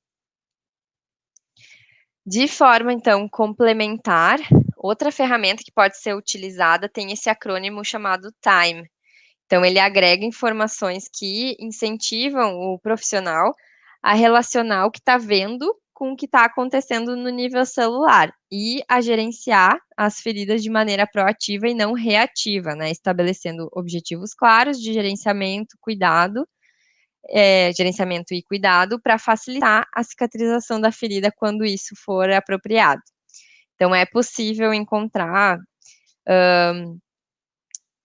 De forma, então, complementar, outra ferramenta que pode ser utilizada tem esse acrônimo chamado TIME. Então, ele agrega informações que incentivam o profissional a relacionar o que está vendo com o que está acontecendo no nível celular e a gerenciar as feridas de maneira proativa e não reativa, né? Estabelecendo objetivos claros de gerenciamento e cuidado para facilitar a cicatrização da ferida quando isso for apropriado. Então, é possível encontrar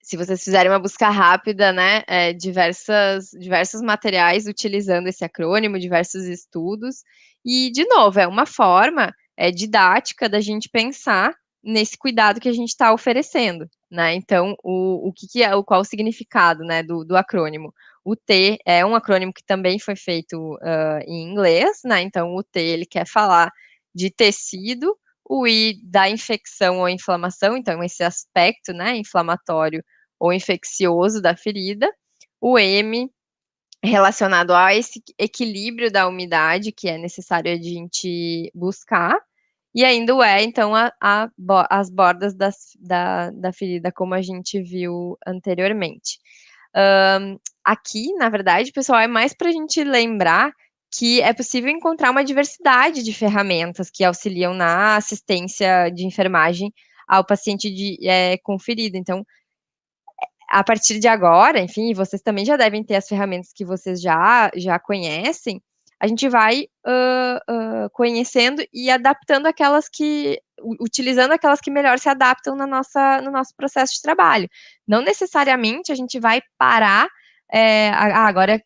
se vocês fizerem uma busca rápida, né, diversos materiais utilizando esse acrônimo, diversos estudos, e, de novo, é uma forma didática da gente pensar nesse cuidado que a gente está oferecendo, né, então, qual o significado, né, do acrônimo? O T é um acrônimo que também foi feito em inglês, né, então o T, ele quer falar de tecido, o I da infecção ou inflamação, então esse aspecto, né, inflamatório ou infeccioso da ferida, o M relacionado a esse equilíbrio da umidade que é necessário a gente buscar, e ainda o E, então, as bordas da ferida, como a gente viu anteriormente. Aqui, na verdade, pessoal, é mais para a gente lembrar que é possível encontrar uma diversidade de ferramentas que auxiliam na assistência de enfermagem ao paciente com ferida. Então, a partir de agora, enfim, vocês também já devem ter as ferramentas que vocês já conhecem, a gente vai conhecendo e adaptando utilizando aquelas que melhor se adaptam no nosso processo de trabalho. Não necessariamente a gente vai parar,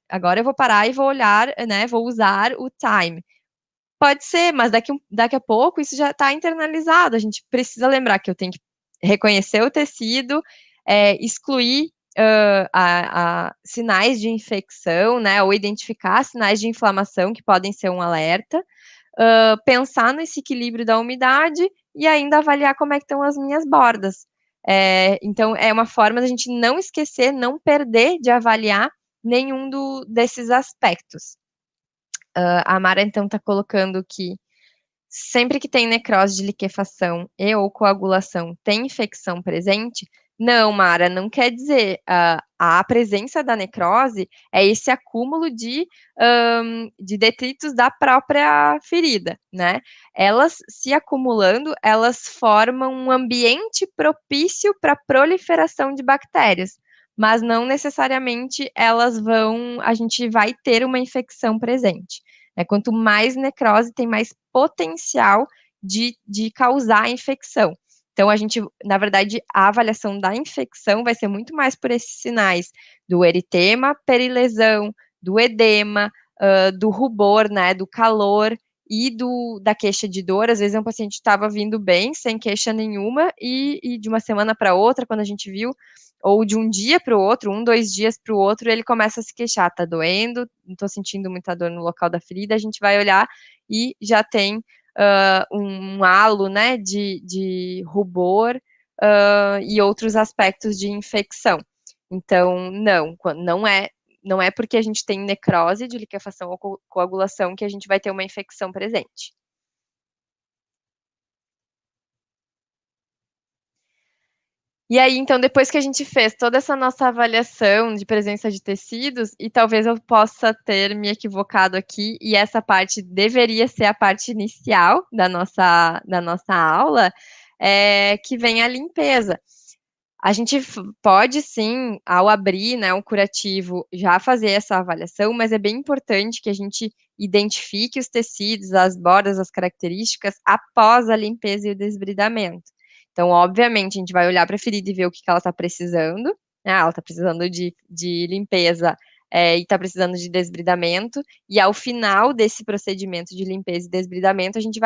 agora eu vou parar e vou olhar, né, vou usar o time. Pode ser, mas daqui a pouco isso já está internalizado, a gente precisa lembrar que eu tenho que reconhecer o tecido, excluir sinais de infecção, né, ou identificar sinais de inflamação que podem ser um alerta, pensar nesse equilíbrio da umidade e ainda avaliar como é que estão as minhas bordas. Então, é uma forma da gente não esquecer, não perder de avaliar nenhum desses aspectos. A Mara, então, está colocando que sempre que tem necrose de liquefação e ou coagulação, tem infecção presente? Não, Mara, não quer dizer. A presença da necrose é esse acúmulo de detritos da própria ferida, né? Elas se acumulando, elas formam um ambiente propício para a proliferação de bactérias, mas não necessariamente a gente vai ter uma infecção presente. Quanto mais necrose, tem mais potencial de causar infecção. Então, na verdade, a avaliação da infecção vai ser muito mais por esses sinais do eritema, perilesão, do edema, do rubor, né, do calor e da queixa de dor. Às vezes, um paciente estava vindo bem, sem queixa nenhuma, e de uma semana para outra, quando a gente viu, ou de um dia para o outro, 2 dias para o outro, ele começa a se queixar, tá doendo, não estou sentindo muita dor no local da ferida, a gente vai olhar e já tem um halo, né, de rubor e outros aspectos de infecção. Então, não é porque a gente tem necrose de liquefação ou coagulação que a gente vai ter uma infecção presente. E aí, então, depois que a gente fez toda essa nossa avaliação de presença de tecidos, e talvez eu possa ter me equivocado aqui, e essa parte deveria ser a parte inicial da nossa aula, que vem a limpeza. A gente pode sim, ao abrir, né, um curativo, já fazer essa avaliação, mas é bem importante que a gente identifique os tecidos, as bordas, as características após a limpeza e o desbridamento. Então, obviamente, a gente vai olhar para a ferida e ver o que ela está precisando, né? Ela está precisando de limpeza e está precisando de desbridamento, e ao final desse procedimento de limpeza e desbridamento, a gente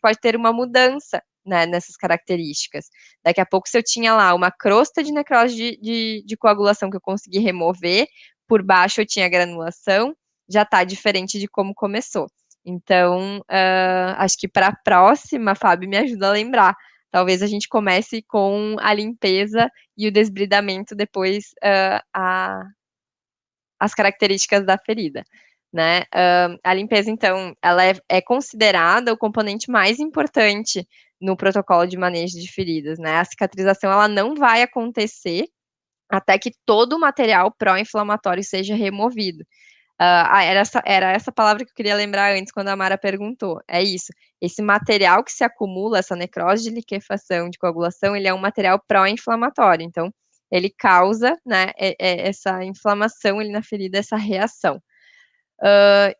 pode ter uma mudança, né, nessas características. Daqui a pouco, se eu tinha lá uma crosta de necrose de coagulação que eu consegui remover, por baixo eu tinha granulação, já está diferente de como começou. Então, acho que para a próxima, Fábio, me ajuda a lembrar. Talvez a gente comece com a limpeza e o desbridamento, depois as características da ferida, né? A limpeza, então, ela é considerada o componente mais importante no protocolo de manejo de feridas, né? A cicatrização, ela não vai acontecer até que todo o material pró-inflamatório seja removido. Era essa palavra que eu queria lembrar antes, quando a Mara perguntou. É isso. Esse material que se acumula, essa necrose de liquefação, de coagulação, ele é um material pró-inflamatório. Então, ele causa, né, essa inflamação ali na ferida, essa reação.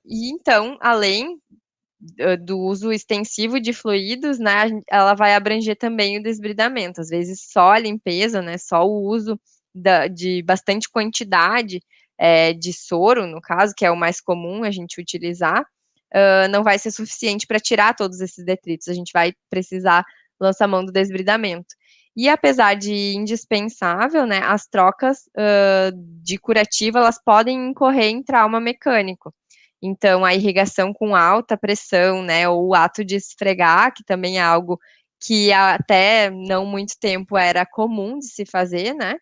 E então, além do uso extensivo de fluidos, né, ela vai abranger também o desbridamento. Às vezes, só a limpeza, né, só o uso de bastante quantidade de soro, no caso, que é o mais comum a gente utilizar, não vai ser suficiente para tirar todos esses detritos. A gente vai precisar lançar mão do desbridamento. E apesar de indispensável, né, as trocas de curativa, elas podem incorrer em trauma mecânico. Então, a irrigação com alta pressão, né, ou o ato de esfregar, que também é algo que até não muito tempo era comum de se fazer, né,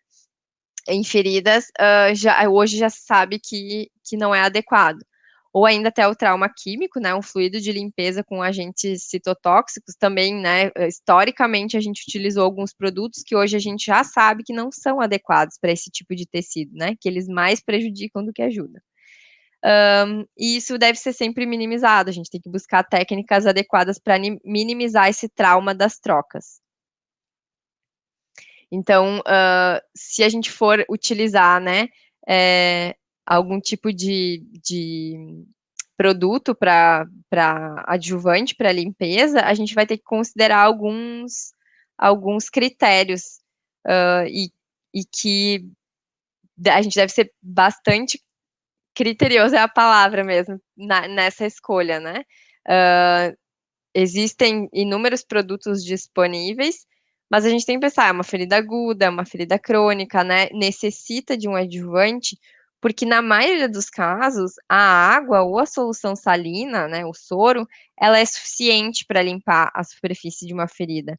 em feridas, hoje já se sabe que não é adequado. Ou ainda até o trauma químico, né, um fluido de limpeza com agentes citotóxicos também, né, historicamente a gente utilizou alguns produtos que hoje a gente já sabe que não são adequados para esse tipo de tecido, né, que eles mais prejudicam do que ajudam. E isso deve ser sempre minimizado, a gente tem que buscar técnicas adequadas para minimizar esse trauma das trocas. Então, se a gente for utilizar, né, algum tipo de produto para adjuvante, para limpeza, a gente vai ter que considerar alguns critérios, e que a gente deve ser bastante criterioso, é a palavra mesmo, nessa escolha, né? Existem inúmeros produtos disponíveis, mas a gente tem que pensar, é uma ferida aguda, é uma ferida crônica, né? Necessita de um adjuvante, porque na maioria dos casos, a água ou a solução salina, né, o soro, ela é suficiente para limpar a superfície de uma ferida.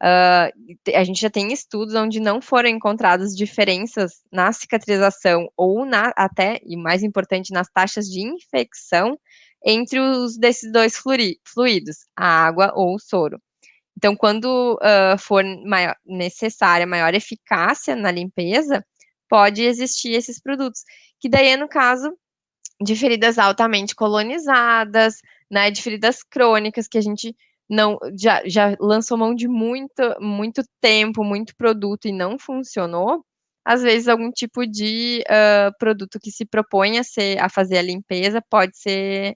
A gente já tem estudos onde não foram encontradas diferenças na cicatrização ou até, e mais importante, nas taxas de infecção entre desses dois fluidos, a água ou o soro. Então, quando for necessária maior eficácia na limpeza, pode existir esses produtos, que daí é no caso de feridas altamente colonizadas, né, de feridas crônicas, que a gente não já lançou mão de muito tempo, muito produto e não funcionou. Às vezes, algum tipo de produto que se propõe a fazer a limpeza pode ser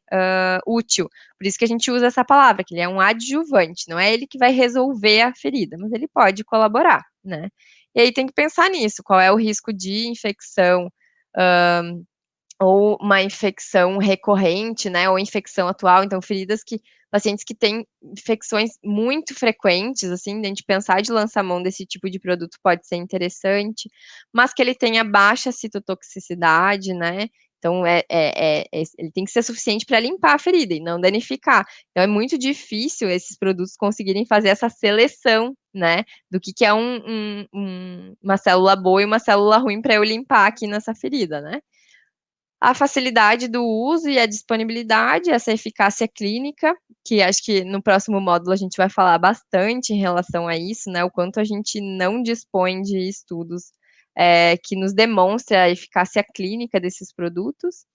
útil. Por isso que a gente usa essa palavra, que ele é um adjuvante, não é ele que vai resolver a ferida, mas ele pode colaborar, né? E aí tem que pensar nisso, qual é o risco de infecção, ou uma infecção recorrente, né, ou infecção atual, então pacientes que têm infecções muito frequentes, assim, a gente pensar de lançar mão desse tipo de produto pode ser interessante, mas que ele tenha baixa citotoxicidade, né, então ele tem que ser suficiente para limpar a ferida e não danificar. Então é muito difícil esses produtos conseguirem fazer essa seleção, né, do que é uma célula boa e uma célula ruim para eu limpar aqui nessa ferida, né. A facilidade do uso e a disponibilidade, essa eficácia clínica, que acho que no próximo módulo a gente vai falar bastante em relação a isso, né, o quanto a gente não dispõe de estudos que nos demonstre a eficácia clínica desses produtos,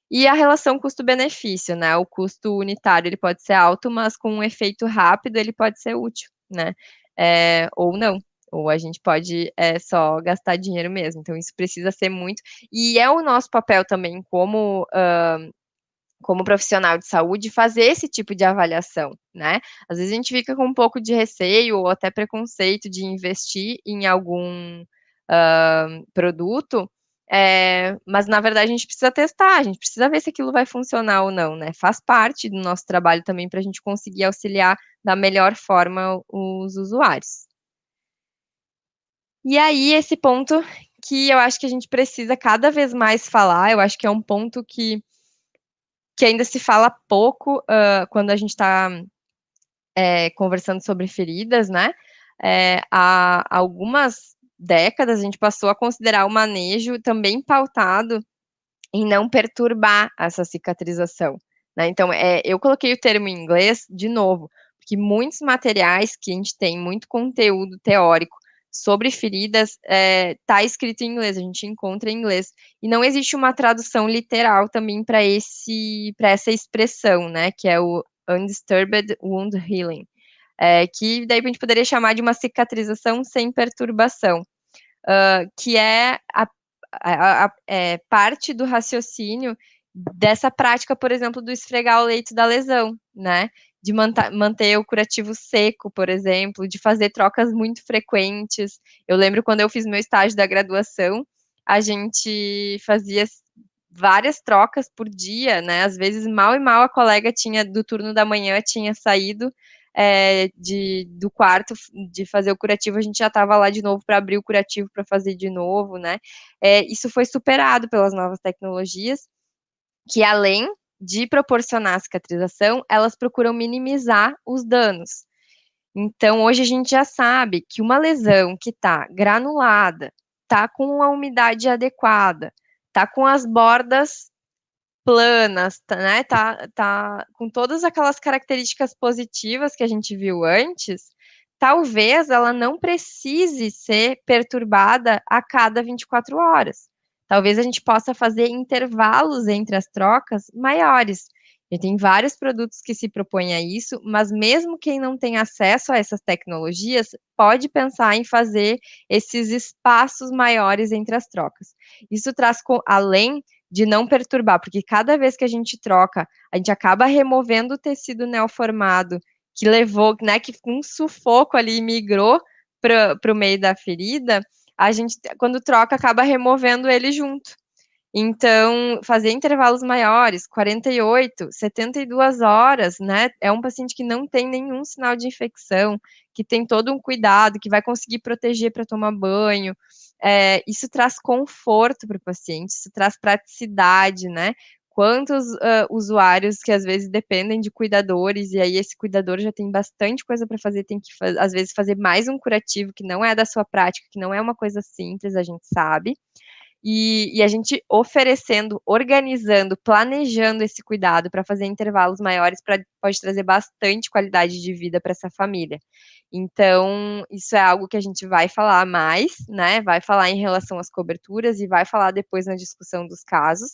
e a relação custo-benefício, né, o custo unitário ele pode ser alto, mas com um efeito rápido ele pode ser útil, né, ou não. Ou a gente pode só gastar dinheiro mesmo. Então, isso precisa ser muito. E é o nosso papel também, como profissional de saúde, fazer esse tipo de avaliação, né? Às vezes a gente fica com um pouco de receio ou até preconceito de investir em algum produto, Mas, na verdade, a gente precisa testar, a gente precisa ver se aquilo vai funcionar ou não, né? Faz parte do nosso trabalho também para a gente conseguir auxiliar da melhor forma os usuários. E aí, esse ponto que eu acho que a gente precisa cada vez mais falar, eu acho que é um ponto que ainda se fala pouco quando a gente está conversando sobre feridas, né? Há algumas décadas a gente passou a considerar o manejo também pautado em não perturbar essa cicatrização, né? Então, eu coloquei o termo em inglês de novo, porque muitos materiais que a gente tem, muito conteúdo teórico sobre feridas, tá escrito em inglês, a gente encontra em inglês, e não existe uma tradução literal também para essa expressão, né? Que é o Undisturbed Wound Healing, que daí a gente poderia chamar de uma cicatrização sem perturbação, que é parte do raciocínio dessa prática, por exemplo, do esfregar o leito da lesão, né? De manter o curativo seco, por exemplo, de fazer trocas muito frequentes. Eu lembro quando eu fiz meu estágio da graduação, a gente fazia várias trocas por dia, né? Às vezes, mal e mal, a colega do turno da manhã tinha saído do quarto de fazer o curativo, a gente já estava lá de novo para abrir o curativo para fazer de novo, né? Isso foi superado pelas novas tecnologias, que além de proporcionar a cicatrização, elas procuram minimizar os danos. Então, hoje a gente já sabe que uma lesão que está granulada, está com a umidade adequada, está com as bordas planas, né? Tá com todas aquelas características positivas que a gente viu antes, talvez ela não precise ser perturbada a cada 24 horas. Talvez a gente possa fazer intervalos entre as trocas maiores. E tem vários produtos que se propõem a isso, mas mesmo quem não tem acesso a essas tecnologias pode pensar em fazer esses espaços maiores entre as trocas. Isso traz, além de não perturbar, porque cada vez que a gente troca, a gente acaba removendo o tecido neoformado que levou, né, que com um sufoco ali migrou para o meio da ferida, a gente, quando troca, acaba removendo ele junto. Então, fazer intervalos maiores, 48, 72 horas, né? É um paciente que não tem nenhum sinal de infecção, que tem todo um cuidado, que vai conseguir proteger para tomar banho. Isso traz conforto para o paciente, isso traz praticidade, né? Quantos usuários que às vezes dependem de cuidadores, e aí esse cuidador já tem bastante coisa para fazer, tem que às vezes fazer mais um curativo que não é da sua prática, que não é uma coisa simples, a gente sabe. E a gente oferecendo, organizando, planejando esse cuidado para fazer intervalos maiores pode trazer bastante qualidade de vida para essa família. Então, isso é algo que a gente vai falar mais, né? Vai falar em relação às coberturas e vai falar depois na discussão dos casos.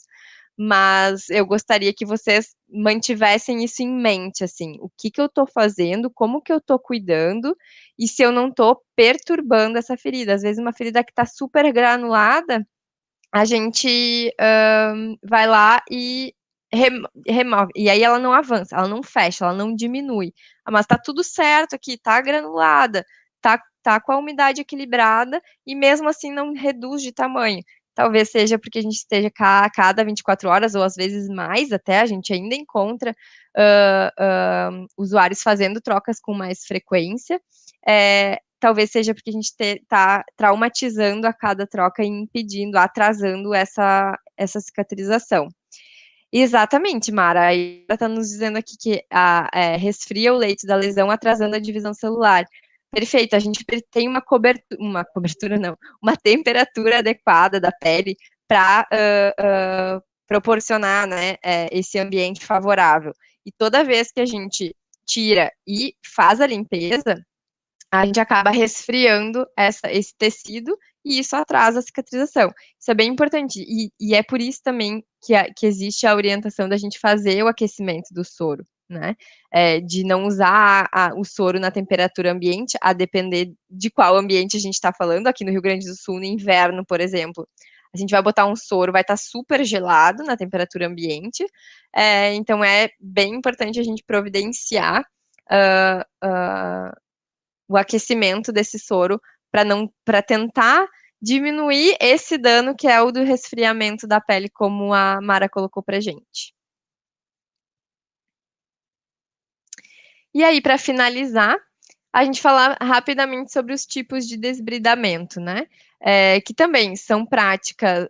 Mas eu gostaria que vocês mantivessem isso em mente, assim, o que eu estou fazendo, como que eu estou cuidando, e se eu não estou perturbando essa ferida. Às vezes uma ferida que está super granulada, a gente vai lá e remove. E aí ela não avança, ela não fecha, ela não diminui. Mas tá tudo certo aqui, tá granulada, tá com a umidade equilibrada e mesmo assim não reduz de tamanho. Talvez seja porque a gente esteja a cada 24 horas, ou às vezes mais até, a gente ainda encontra usuários fazendo trocas com mais frequência. Talvez seja porque a gente está traumatizando a cada troca e impedindo, atrasando essa cicatrização. Exatamente, Mara. Aí ela está nos dizendo aqui que resfria o leito da lesão, atrasando a divisão celular. Perfeito, a gente tem uma cobertura não, uma temperatura adequada da pele para proporcionar, né, esse ambiente favorável. E toda vez que a gente tira e faz a limpeza, a gente acaba resfriando esse tecido e isso atrasa a cicatrização. Isso é bem importante. E é por isso também que existe a orientação da gente fazer o aquecimento do soro, né? De não usar o soro na temperatura ambiente, a depender de qual ambiente a gente está falando. Aqui no Rio Grande do Sul, no inverno, por exemplo, a gente vai botar um soro, vai estar super gelado na temperatura ambiente. Então, é bem importante a gente providenciar o aquecimento desse soro para tentar diminuir esse dano que é o do resfriamento da pele, como a Mara colocou pra gente. E aí, para finalizar, a gente falar rapidamente sobre os tipos de desbridamento, né? Que também são práticas,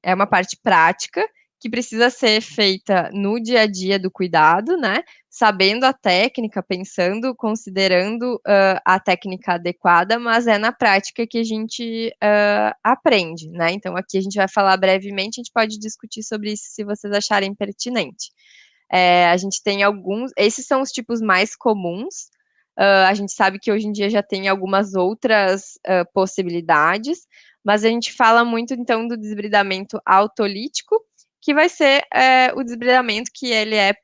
é uma parte prática que precisa ser feita no dia a dia do cuidado, né? Sabendo a técnica, pensando, considerando a técnica adequada, mas é na prática que a gente aprende, né? Então, aqui a gente vai falar brevemente, a gente pode discutir sobre isso se vocês acharem pertinente. A gente tem alguns, esses são os tipos mais comuns. A gente sabe que hoje em dia já tem algumas outras possibilidades, mas a gente fala muito então do desbridamento autolítico, que vai ser o desbridamento que ele é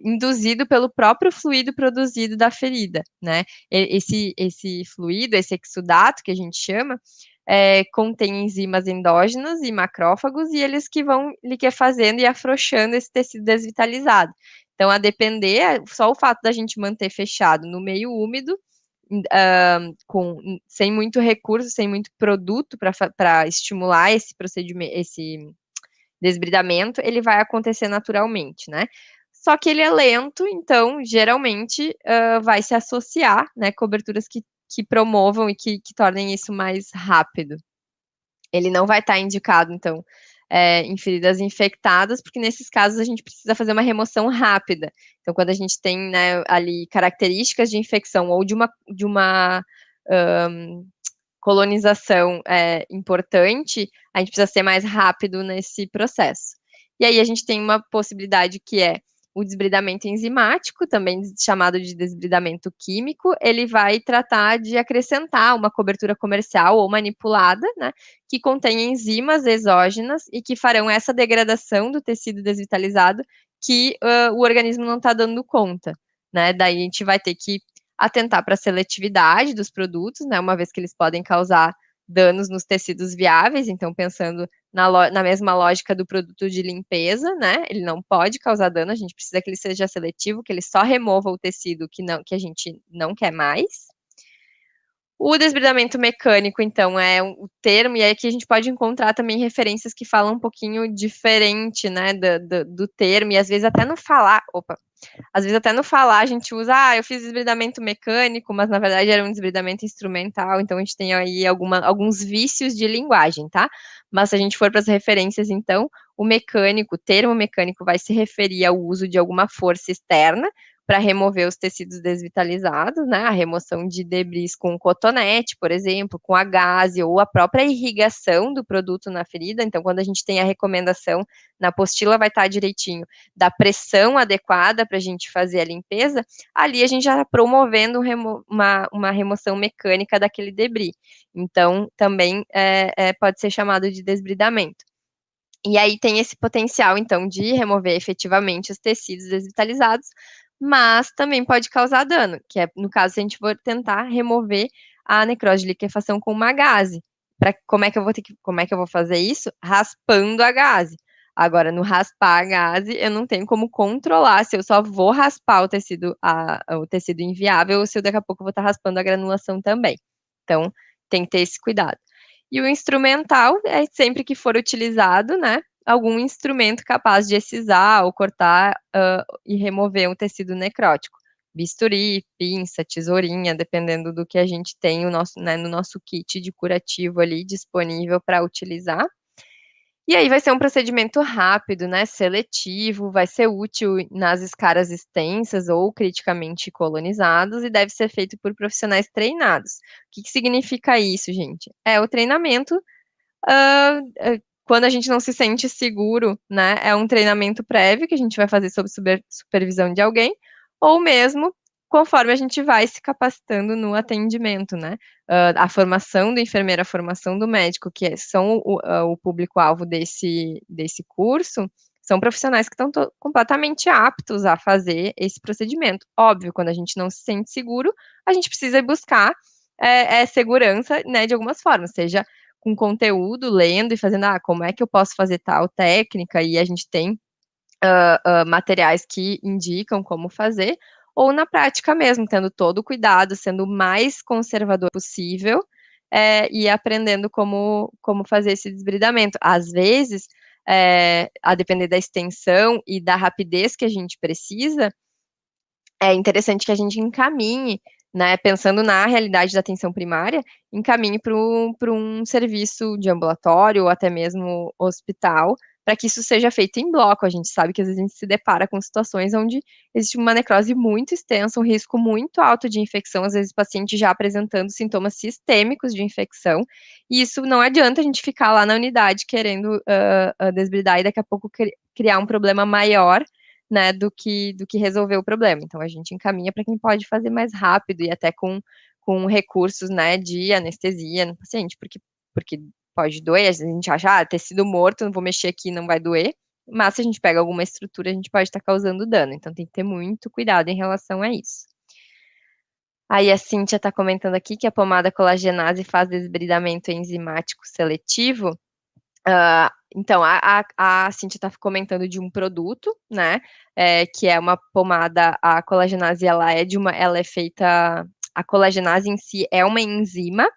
induzido pelo próprio fluido produzido da ferida, né? Esse fluido, esse exudato que a gente chama, contém enzimas endógenas e macrófagos, e eles que vão liquefazendo e afrouxando esse tecido desvitalizado. Então, a depender, só o fato da gente manter fechado no meio úmido, sem muito recurso, sem muito produto para estimular esse procedimento, esse desbridamento, ele vai acontecer naturalmente, né? Só que ele é lento, então, geralmente, vai se associar, né, coberturas que promovam e que tornem isso mais rápido. Ele não vai estar indicado, então, em feridas infectadas, porque nesses casos a gente precisa fazer uma remoção rápida. Então, quando a gente tem, né, ali características de infecção ou de uma colonização importante, a gente precisa ser mais rápido nesse processo. E aí a gente tem uma possibilidade que é o desbridamento enzimático, também chamado de desbridamento químico. Ele vai tratar de acrescentar uma cobertura comercial ou manipulada, né, que contém enzimas exógenas e que farão essa degradação do tecido desvitalizado que o organismo não está dando conta, né? Daí a gente vai ter que atentar para a seletividade dos produtos, né, uma vez que eles podem causar danos nos tecidos viáveis, então pensando na mesma lógica do produto de limpeza, né, ele não pode causar dano, a gente precisa que ele seja seletivo, que ele só remova o tecido que a gente não quer mais. O desbridamento mecânico, então, é o termo, e aqui a gente pode encontrar também referências que falam um pouquinho diferente, né, do termo, e às vezes até no falar, às vezes até no falar a gente usa, eu fiz desbridamento mecânico, mas na verdade era um desbridamento instrumental, então a gente tem aí alguns vícios de linguagem, tá? Mas se a gente for para as referências, então, o termo mecânico vai se referir ao uso de alguma força externa para remover os tecidos desvitalizados, né? A remoção de debris com cotonete, por exemplo, com a gaze ou a própria irrigação do produto na ferida. Então, quando a gente tem a recomendação na apostila, vai estar direitinho da pressão adequada para a gente fazer a limpeza, ali a gente já está promovendo uma remoção mecânica daquele debris. Então, também pode ser chamado de desbridamento. E aí tem esse potencial, então, de remover efetivamente os tecidos desvitalizados, mas também pode causar dano, que é, no caso, se a gente for tentar remover a necrose de liquefação com uma gase. Como é que eu vou fazer isso? Raspando a gase. Agora, no raspar a gase, eu não tenho como controlar se eu só vou raspar o tecido inviável ou se eu daqui a pouco vou estar raspando a granulação também. Então, tem que ter esse cuidado. E o instrumental é sempre que for utilizado, né, algum instrumento capaz de excisar ou cortar e remover um tecido necrótico. Bisturi, pinça, tesourinha, dependendo do que a gente tem no nosso kit de curativo ali disponível para utilizar. E aí vai ser um procedimento rápido, né, seletivo, vai ser útil nas escaras extensas ou criticamente colonizados e deve ser feito por profissionais treinados. O que significa isso, gente? O treinamento, quando a gente não se sente seguro, né, é um treinamento prévio que a gente vai fazer sob supervisão de alguém, ou mesmo conforme a gente vai se capacitando no atendimento, né? A formação do enfermeiro, a formação do médico, que são o público-alvo desse curso, são profissionais que estão completamente aptos a fazer esse procedimento. Óbvio, quando a gente não se sente seguro, a gente precisa buscar segurança, né, de algumas formas, seja com conteúdo, lendo e fazendo, como é que eu posso fazer tal técnica, e a gente tem materiais que indicam como fazer, ou na prática mesmo, tendo todo o cuidado, sendo o mais conservador possível, e ir aprendendo como fazer esse desbridamento. Às vezes, a depender da extensão e da rapidez que a gente precisa, é interessante que a gente encaminhe, né, pensando na realidade da atenção primária, encaminhe para um serviço de ambulatório ou até mesmo hospital, para que isso seja feito em bloco. A gente sabe que às vezes a gente se depara com situações onde existe uma necrose muito extensa, um risco muito alto de infecção, às vezes o paciente já apresentando sintomas sistêmicos de infecção, e isso não adianta a gente ficar lá na unidade querendo desbridar e daqui a pouco criar um problema maior, né, do que resolver o problema. Então, a gente encaminha para quem pode fazer mais rápido e até com recursos, né, de anestesia no paciente, porque pode doer, a gente acha, tecido morto, não vou mexer aqui, não vai doer, mas se a gente pega alguma estrutura, a gente pode estar causando dano, então tem que ter muito cuidado em relação a isso. Aí a Cíntia está comentando aqui que a pomada colagenase faz desbridamento enzimático seletivo. Então, a Cíntia está comentando de um produto, né, que é uma pomada, a colagenase, ela é feita, a colagenase em si é uma enzima,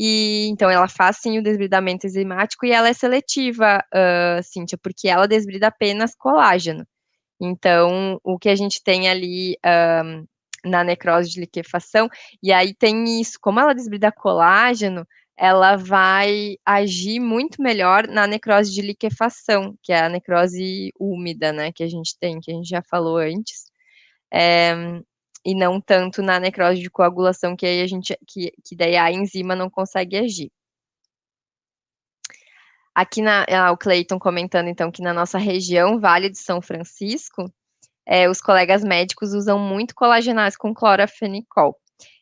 e então ela faz sim o desbridamento enzimático e ela é seletiva, Cíntia, porque ela desbrida apenas colágeno. Então, o que a gente tem ali na necrose de liquefação, e aí tem isso, como ela desbrida colágeno, ela vai agir muito melhor na necrose de liquefação, que é a necrose úmida, né, que a gente tem, que a gente já falou antes, e não tanto na necrose de coagulação, que aí que daí a enzima não consegue agir. Aqui o Cleiton comentando, então, que na nossa região, Vale de São Francisco, os colegas médicos usam muito colagenase com clorafenicol.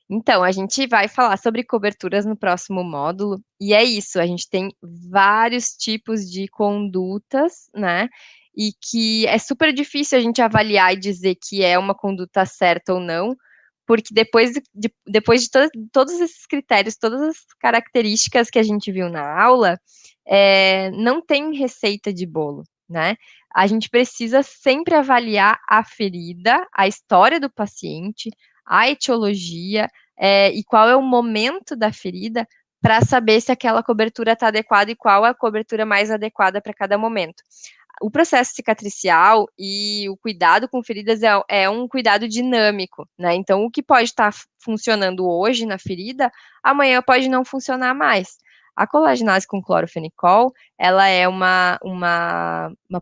Então, a gente vai falar sobre coberturas no próximo módulo, e é isso, a gente tem vários tipos de condutas, né, e que é super difícil a gente avaliar e dizer que é uma conduta certa ou não, porque depois de todos esses critérios, todas as características que a gente viu na aula, não tem receita de bolo, né? A gente precisa sempre avaliar a ferida, a história do paciente, a etiologia, e qual é o momento da ferida, para saber se aquela cobertura está adequada e qual é a cobertura mais adequada para cada momento. O processo cicatricial e o cuidado com feridas é um cuidado dinâmico, né? Então, o que pode estar funcionando hoje na ferida, amanhã pode não funcionar mais. A colagenase com clorofenicol, ela é uma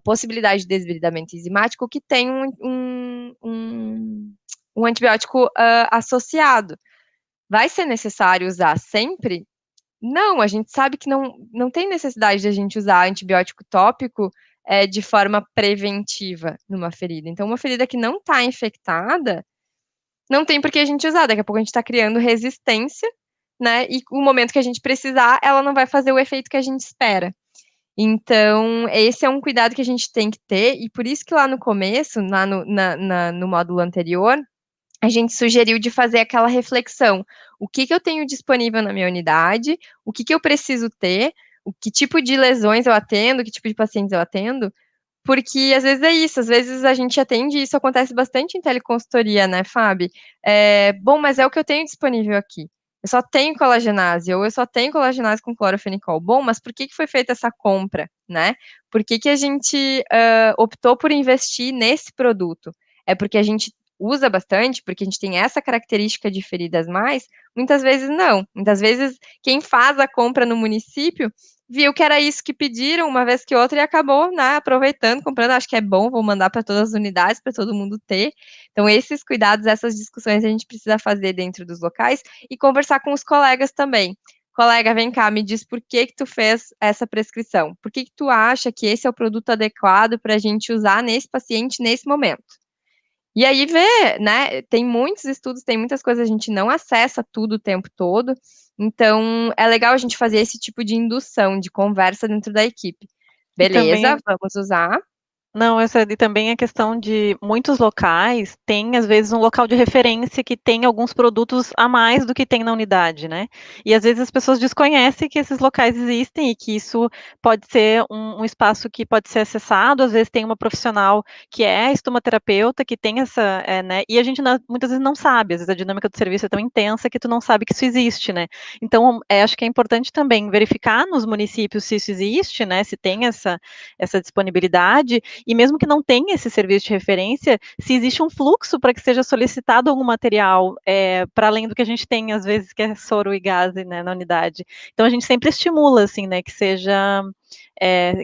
possibilidade de desbridamento enzimático que tem um antibiótico associado. Vai ser necessário usar sempre? Não, a gente sabe que não tem necessidade de a gente usar antibiótico tópico de forma preventiva numa ferida. Então, uma ferida que não está infectada, não tem por que a gente usar. Daqui a pouco a gente está criando resistência, né? E o momento que a gente precisar, ela não vai fazer o efeito que a gente espera. Então, esse é um cuidado que a gente tem que ter, e por isso que lá no começo, lá no módulo anterior, a gente sugeriu de fazer aquela reflexão. O que eu tenho disponível na minha unidade? O que eu preciso ter? Que tipo de lesões eu atendo? Que tipo de pacientes eu atendo? Porque às vezes é isso, às vezes a gente atende, e isso acontece bastante em teleconsultoria, né, Fábio? Bom, mas é o que eu tenho disponível aqui. Eu só tenho colagenase, ou eu só tenho colagenase com clorofenicol. Bom, mas por que foi feita essa compra, né? Por que a gente optou por investir nesse produto? É porque a gente usa bastante, porque a gente tem essa característica de feridas mais? Muitas vezes não. Muitas vezes quem faz a compra no município viu que era isso que pediram uma vez que outra e acabou, né, aproveitando, comprando, acho que é bom, vou mandar para todas as unidades, para todo mundo ter. Então, esses cuidados, essas discussões a gente precisa fazer dentro dos locais e conversar com os colegas também. Colega, vem cá, me diz por que tu fez essa prescrição? Por que tu acha que esse é o produto adequado para a gente usar nesse paciente nesse momento? E aí vê, né, tem muitos estudos, tem muitas coisas, a gente não acessa tudo o tempo todo, então é legal a gente fazer esse tipo de indução, de conversa dentro da equipe. E também Beleza, vamos usar. Não, essa e também a questão de muitos locais têm, às vezes, um local de referência que tem alguns produtos a mais do que tem na unidade, né. E às vezes as pessoas desconhecem que esses locais existem e que isso pode ser um espaço que pode ser acessado, às vezes tem uma profissional que é estomaterapeuta, que tem essa, né, e a gente muitas vezes não sabe, às vezes a dinâmica do serviço é tão intensa que tu não sabe que isso existe, né. Então, acho que é importante também verificar nos municípios se isso existe, né, se tem essa disponibilidade, e mesmo que não tenha esse serviço de referência, se existe um fluxo para que seja solicitado algum material, para além do que a gente tem, às vezes, que é soro e gás, né, na unidade. Então a gente sempre estimula, assim, né, que seja,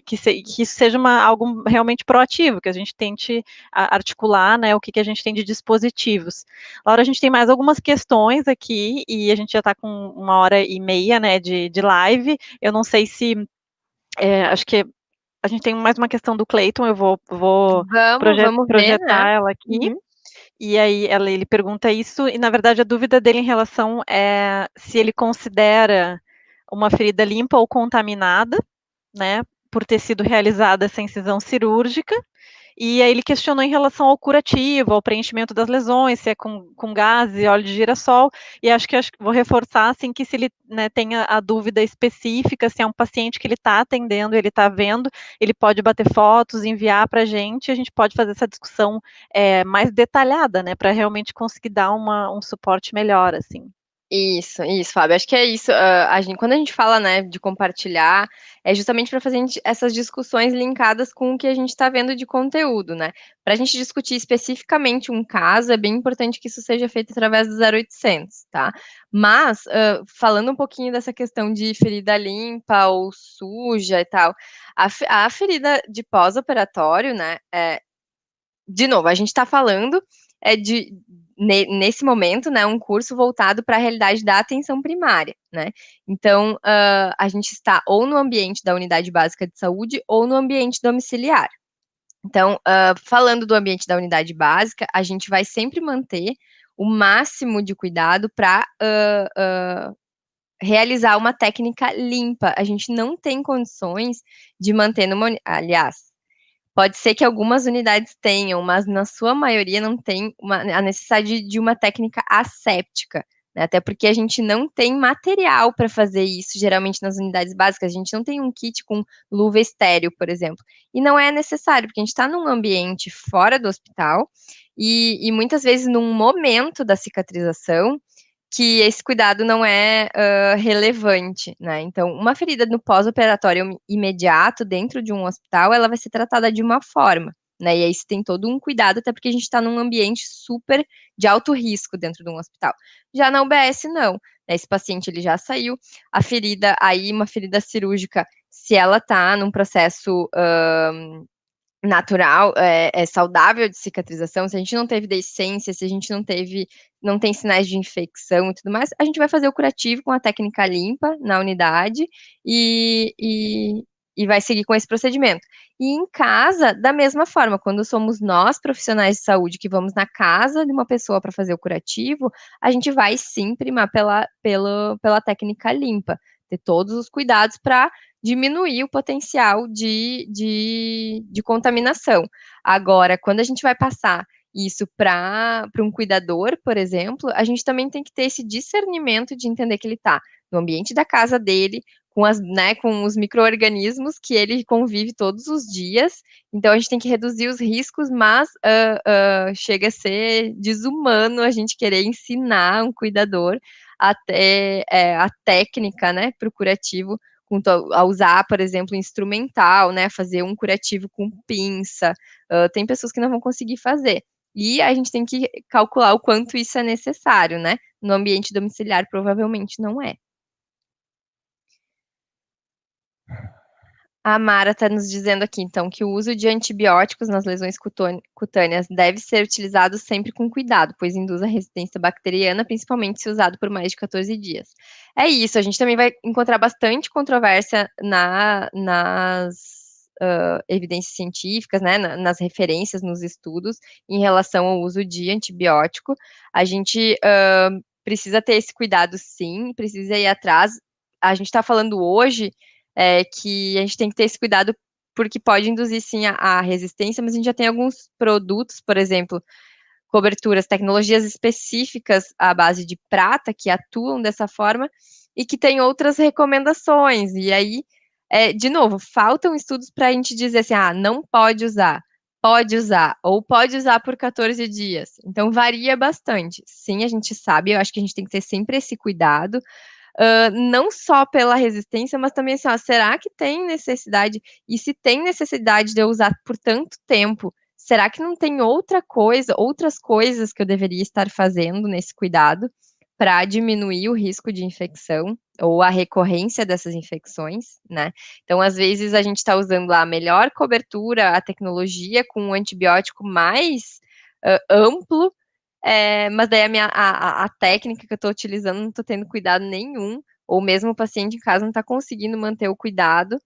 que isso seja algo realmente proativo, que a gente tente articular, né, o que a gente tem de dispositivos. Laura, a gente tem mais algumas questões aqui, e a gente já está com 1h30, né, de live. Eu não sei se, acho que a gente tem mais uma questão do Cleiton, eu vou Vamos ver, né? projetar ela aqui, Uhum. e aí ele pergunta isso, e na verdade a dúvida dele em relação é se ele considera uma ferida limpa ou contaminada, né, por ter sido realizada essa incisão cirúrgica, e aí ele questionou em relação ao curativo, ao preenchimento das lesões, se é com gás e óleo de girassol, e acho que vou reforçar, assim, que se ele, né, tem a dúvida específica, se é um paciente que ele está atendendo, ele está vendo, ele pode bater fotos, enviar para a gente pode fazer essa discussão, mais detalhada, né, para realmente conseguir dar um suporte melhor, assim. Isso, Fábio. Acho que é isso. Quando a gente fala, né, de compartilhar, é justamente para fazer essas discussões linkadas com o que a gente está vendo de conteúdo, né? Para a gente discutir especificamente um caso, é bem importante que isso seja feito através do 0800, tá? Mas, falando um pouquinho dessa questão de ferida limpa ou suja e tal, a ferida de pós-operatório, né, de novo, a gente está falando nesse momento, né, um curso voltado para a realidade da atenção primária, né? Então, a gente está ou no ambiente da unidade básica de saúde ou no ambiente domiciliar. Então, falando do ambiente da unidade básica, a gente vai sempre manter o máximo de cuidado para realizar uma técnica limpa. A gente não tem condições de manter aliás, pode ser que algumas unidades tenham, mas na sua maioria não tem a necessidade de uma técnica asséptica, né? Até porque a gente não tem material para fazer isso, geralmente nas unidades básicas, a gente não tem um kit com luva estéreo, por exemplo. E não é necessário, porque a gente está num ambiente fora do hospital e muitas vezes num momento da cicatrização que esse cuidado não é relevante, né? Então, uma ferida no pós-operatório imediato dentro de um hospital, ela vai ser tratada de uma forma, né? E aí se tem todo um cuidado, até porque a gente está num ambiente super de alto risco dentro de um hospital. Já na UBS, não. Né? Esse paciente ele já saiu, a ferida, aí uma ferida cirúrgica, se ela está num processo natural, saudável de cicatrização, se a gente não teve deiscência, se a gente não tem sinais de infecção e tudo mais, a gente vai fazer o curativo com a técnica limpa na unidade e vai seguir com esse procedimento. E em casa, da mesma forma, quando somos nós, profissionais de saúde, que vamos na casa de uma pessoa para fazer o curativo, a gente vai sim primar pela técnica limpa, ter todos os cuidados para diminuir o potencial de contaminação. Agora, quando a gente vai passar isso para um cuidador, por exemplo, a gente também tem que ter esse discernimento de entender que ele está no ambiente da casa dele, com os micro-organismos que ele convive todos os dias. Então, a gente tem que reduzir os riscos, mas chega a ser desumano a gente querer ensinar um cuidador até a técnica, né, para o curativo a usar, por exemplo, instrumental, né, fazer um curativo com pinça, tem pessoas que não vão conseguir fazer. E a gente tem que calcular o quanto isso é necessário, né? No ambiente domiciliar, provavelmente não é. A Mara está nos dizendo aqui, então, que o uso de antibióticos nas lesões cutâneas deve ser utilizado sempre com cuidado, pois induz a resistência bacteriana, principalmente se usado por mais de 14 dias. É isso, a gente também vai encontrar bastante controvérsia nas evidências científicas, né, nas referências, nos estudos, em relação ao uso de antibiótico. A gente precisa ter esse cuidado, sim, precisa ir atrás. A gente está falando hoje que a gente tem que ter esse cuidado porque pode induzir sim a resistência, mas a gente já tem alguns produtos, por exemplo, coberturas, tecnologias específicas à base de prata que atuam dessa forma e que tem outras recomendações. E aí, de novo, faltam estudos para a gente dizer assim, não pode usar, ou pode usar por 14 dias. Então, varia bastante. Sim, a gente sabe, eu acho que a gente tem que ter sempre esse cuidado, não só pela resistência, mas também assim, será que tem necessidade? E se tem necessidade de eu usar por tanto tempo, será que não tem outras coisas que eu deveria estar fazendo nesse cuidado para diminuir o risco de infecção ou a recorrência dessas infecções, né? Então, às vezes, a gente está usando lá a melhor cobertura, a tecnologia com um antibiótico mais amplo, mas daí a técnica que eu estou utilizando não estou tendo cuidado nenhum, ou mesmo o paciente em casa não está conseguindo manter o cuidado,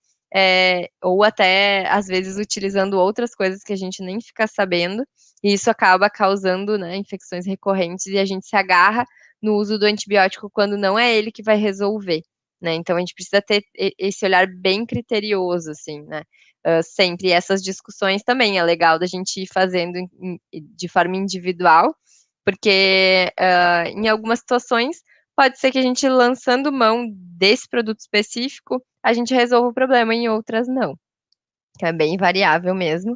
ou até, às vezes, utilizando outras coisas que a gente nem fica sabendo, e isso acaba causando, né, infecções recorrentes, e a gente se agarra no uso do antibiótico quando não é ele que vai resolver, né? Então, a gente precisa ter esse olhar bem criterioso, assim, né? Sempre essas discussões também é legal da gente ir fazendo de forma individual, porque em algumas situações pode ser que a gente lançando mão desse produto específico, a gente resolva o problema, em outras não. Então é bem variável mesmo.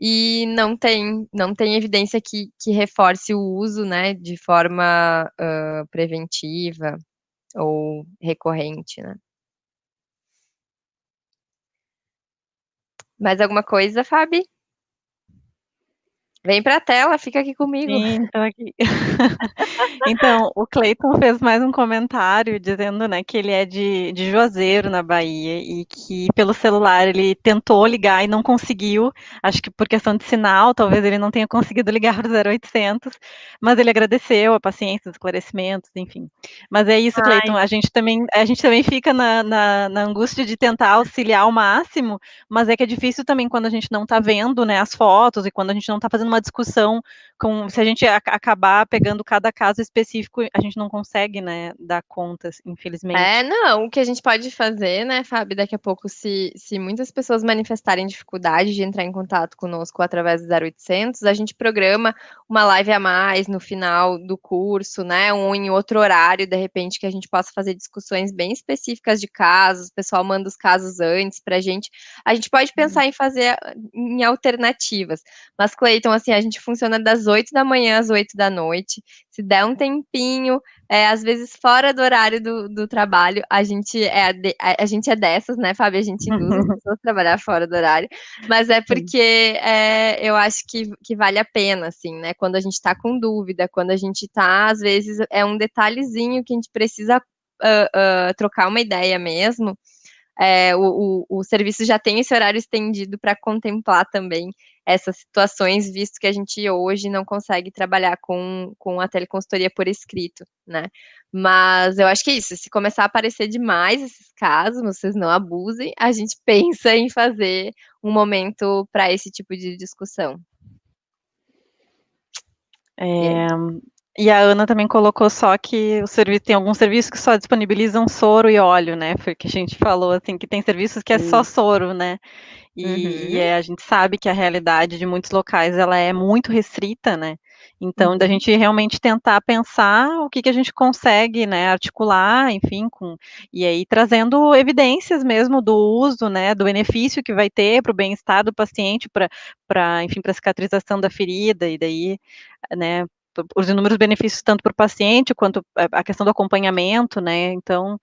E não tem evidência que reforce o uso, né, de forma preventiva ou recorrente, né? Mais alguma coisa, Fabi? Vem para a tela, fica aqui comigo. Sim, estou aqui. Então, o Cleiton fez mais um comentário dizendo, né, que ele é de Juazeiro, na Bahia, e que pelo celular ele tentou ligar e não conseguiu, acho que por questão de sinal, talvez ele não tenha conseguido ligar para o 0800, mas ele agradeceu a paciência, os esclarecimentos, enfim. Mas é isso, Ai, Cleiton, a gente também fica na angústia de tentar auxiliar ao máximo, mas é que é difícil também quando a gente não está vendo, né, as fotos e quando a gente não está fazendo uma discussão se a gente acabar pegando cada caso específico, a gente não consegue, né, dar contas, infelizmente. não, o que a gente pode fazer, né, Fábio, daqui a pouco, se muitas pessoas manifestarem dificuldade de entrar em contato conosco através do 0800, a gente programa uma live a mais no final do curso, né, ou em outro horário, de repente, que a gente possa fazer discussões bem específicas de casos, o pessoal manda os casos antes pra gente. A gente pode pensar em fazer em alternativas, mas, Cleiton, assim, a gente funciona das 8 da manhã às 8 da noite, se der um tempinho, às vezes fora do horário do trabalho, a gente é dessas, né, Fábio? A gente induz as pessoas a trabalhar fora do horário, mas é Sim. porque eu acho que vale a pena, assim, né? Quando a gente tá com dúvida, quando a gente tá, às vezes, é um detalhezinho que a gente precisa trocar uma ideia mesmo. O serviço já tem esse horário estendido para contemplar também essas situações, visto que a gente hoje não consegue trabalhar com a teleconsultoria por escrito, né? Mas eu acho que é isso, se começar a aparecer demais esses casos, vocês não abusem, a gente pensa em fazer um momento para esse tipo de discussão. E aí? E a Ana também colocou só que tem alguns serviços que só disponibilizam soro e óleo, né? Foi o que a gente falou, assim, que tem serviços que é só soro, né? Uhum, A gente sabe que a realidade de muitos locais ela é muito restrita, né? Então, da uhum. gente realmente tentar pensar o que a gente consegue, né, articular, enfim, e aí trazendo evidências mesmo do uso, né, do benefício que vai ter para o bem-estar do paciente, enfim, para a cicatrização da ferida, e daí, né, os inúmeros benefícios tanto para o paciente quanto a questão do acompanhamento, né? Então,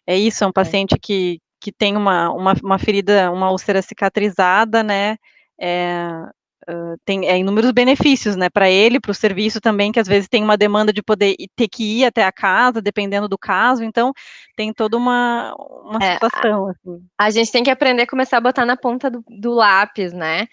é isso, é um É. paciente que tem uma ferida, uma úlcera cicatrizada, né, eh, tem inúmeros benefícios, né, para ele, para o serviço também, que às vezes tem uma demanda de poder ter que ir até a casa, dependendo do caso, então tem toda uma É, situação, assim. a gente tem que aprender a começar a botar na ponta do lápis, né?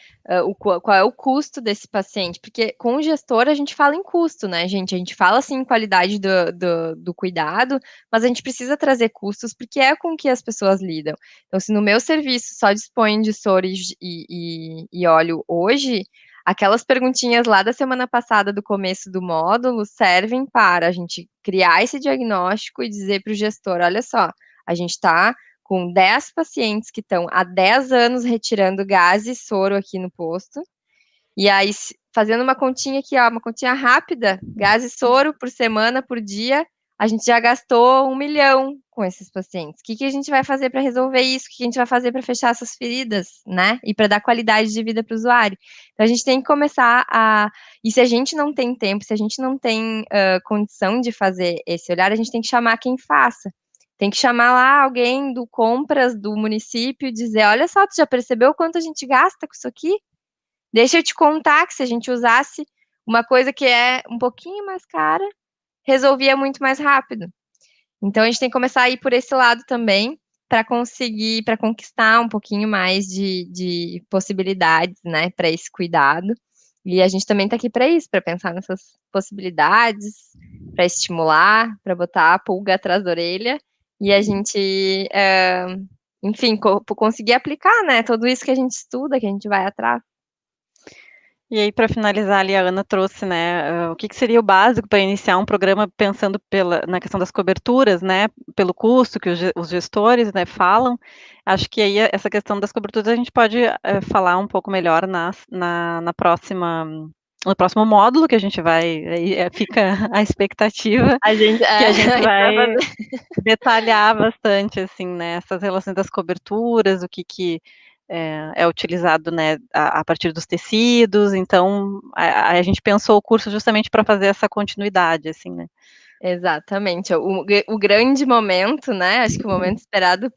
Qual é o custo desse paciente? Porque com o gestor a gente fala em custo, né, gente? A gente fala assim em qualidade do cuidado, mas a gente precisa trazer custos porque é com que as pessoas lidam. Então, se no meu serviço só dispõe de soro e óleo hoje, aquelas perguntinhas lá da semana passada, do começo do módulo, servem para a gente criar esse diagnóstico e dizer para o gestor: olha só, a gente está com 10 pacientes que estão há 10 anos retirando gás e soro aqui no posto. E aí, fazendo uma continha aqui, ó, uma continha rápida, gás e soro por semana, por dia, a gente já gastou 1 milhão com esses pacientes. O que a gente vai fazer para resolver isso? O que a gente vai fazer para fechar essas feridas, né? E para dar qualidade de vida para o usuário. Então, a gente tem que começar a... E se a gente não tem tempo, se a gente não tem condição de fazer esse olhar, a gente tem que chamar quem faça. Tem que chamar lá alguém do compras do município e dizer, olha só, tu já percebeu quanto a gente gasta com isso aqui? Deixa eu te contar que se a gente usasse uma coisa que é um pouquinho mais cara, resolvia muito mais rápido. Então, a gente tem que começar a ir por esse lado também, para conseguir, para conquistar um pouquinho mais de possibilidades, né, para esse cuidado. E a gente também está aqui para isso, para pensar nessas possibilidades, para estimular, para botar a pulga atrás da orelha, e a gente, enfim, conseguir aplicar, né, tudo isso que a gente estuda, que a gente vai atrás. E aí, para finalizar ali, a Ana trouxe, né, o que seria o básico para iniciar um programa pensando na questão das coberturas, né, pelo custo que os gestores, né, falam. Acho que aí essa questão das coberturas a gente pode falar um pouco melhor no próximo módulo que a gente vai, aí fica a expectativa A gente, que a gente vai vai fazer. detalhar bastante, assim, né, essas relações das coberturas, o que é utilizado, né, a partir dos tecidos, então a gente pensou o curso justamente para fazer essa continuidade, assim, né. Exatamente, o grande momento, né, acho que o momento esperado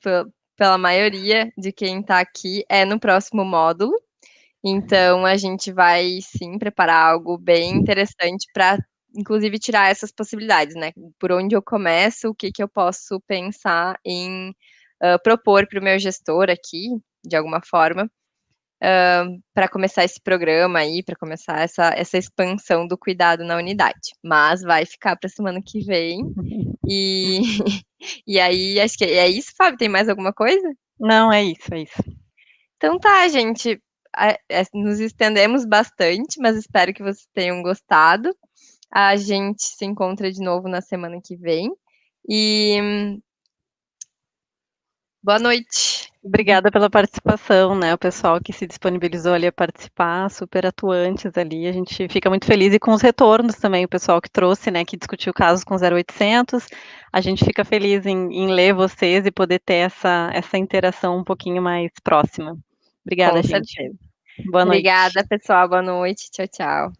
pela maioria de quem está aqui é no próximo módulo, então a gente vai sim preparar algo bem interessante para, inclusive, tirar essas possibilidades, né, por onde eu começo, o que eu posso pensar em propor para o meu gestor aqui, de alguma forma, para começar esse programa aí, para começar essa expansão do cuidado na unidade. Mas vai ficar para a semana que vem. E, e aí, acho que é isso, Fábio. Tem mais alguma coisa? Não, é isso, é isso. Então tá, gente. Nos estendemos bastante, mas espero que vocês tenham gostado. A gente se encontra de novo na semana que vem. E boa noite. Obrigada pela participação, né, o pessoal que se disponibilizou ali a participar, super atuantes ali, a gente fica muito feliz e com os retornos também, o pessoal que trouxe, né, que discutiu casos com 0800, a gente fica feliz em ler vocês e poder ter essa interação um pouquinho mais próxima. Obrigada, Com gente. certeza. Boa noite. Obrigada, pessoal. Boa noite. Tchau, tchau.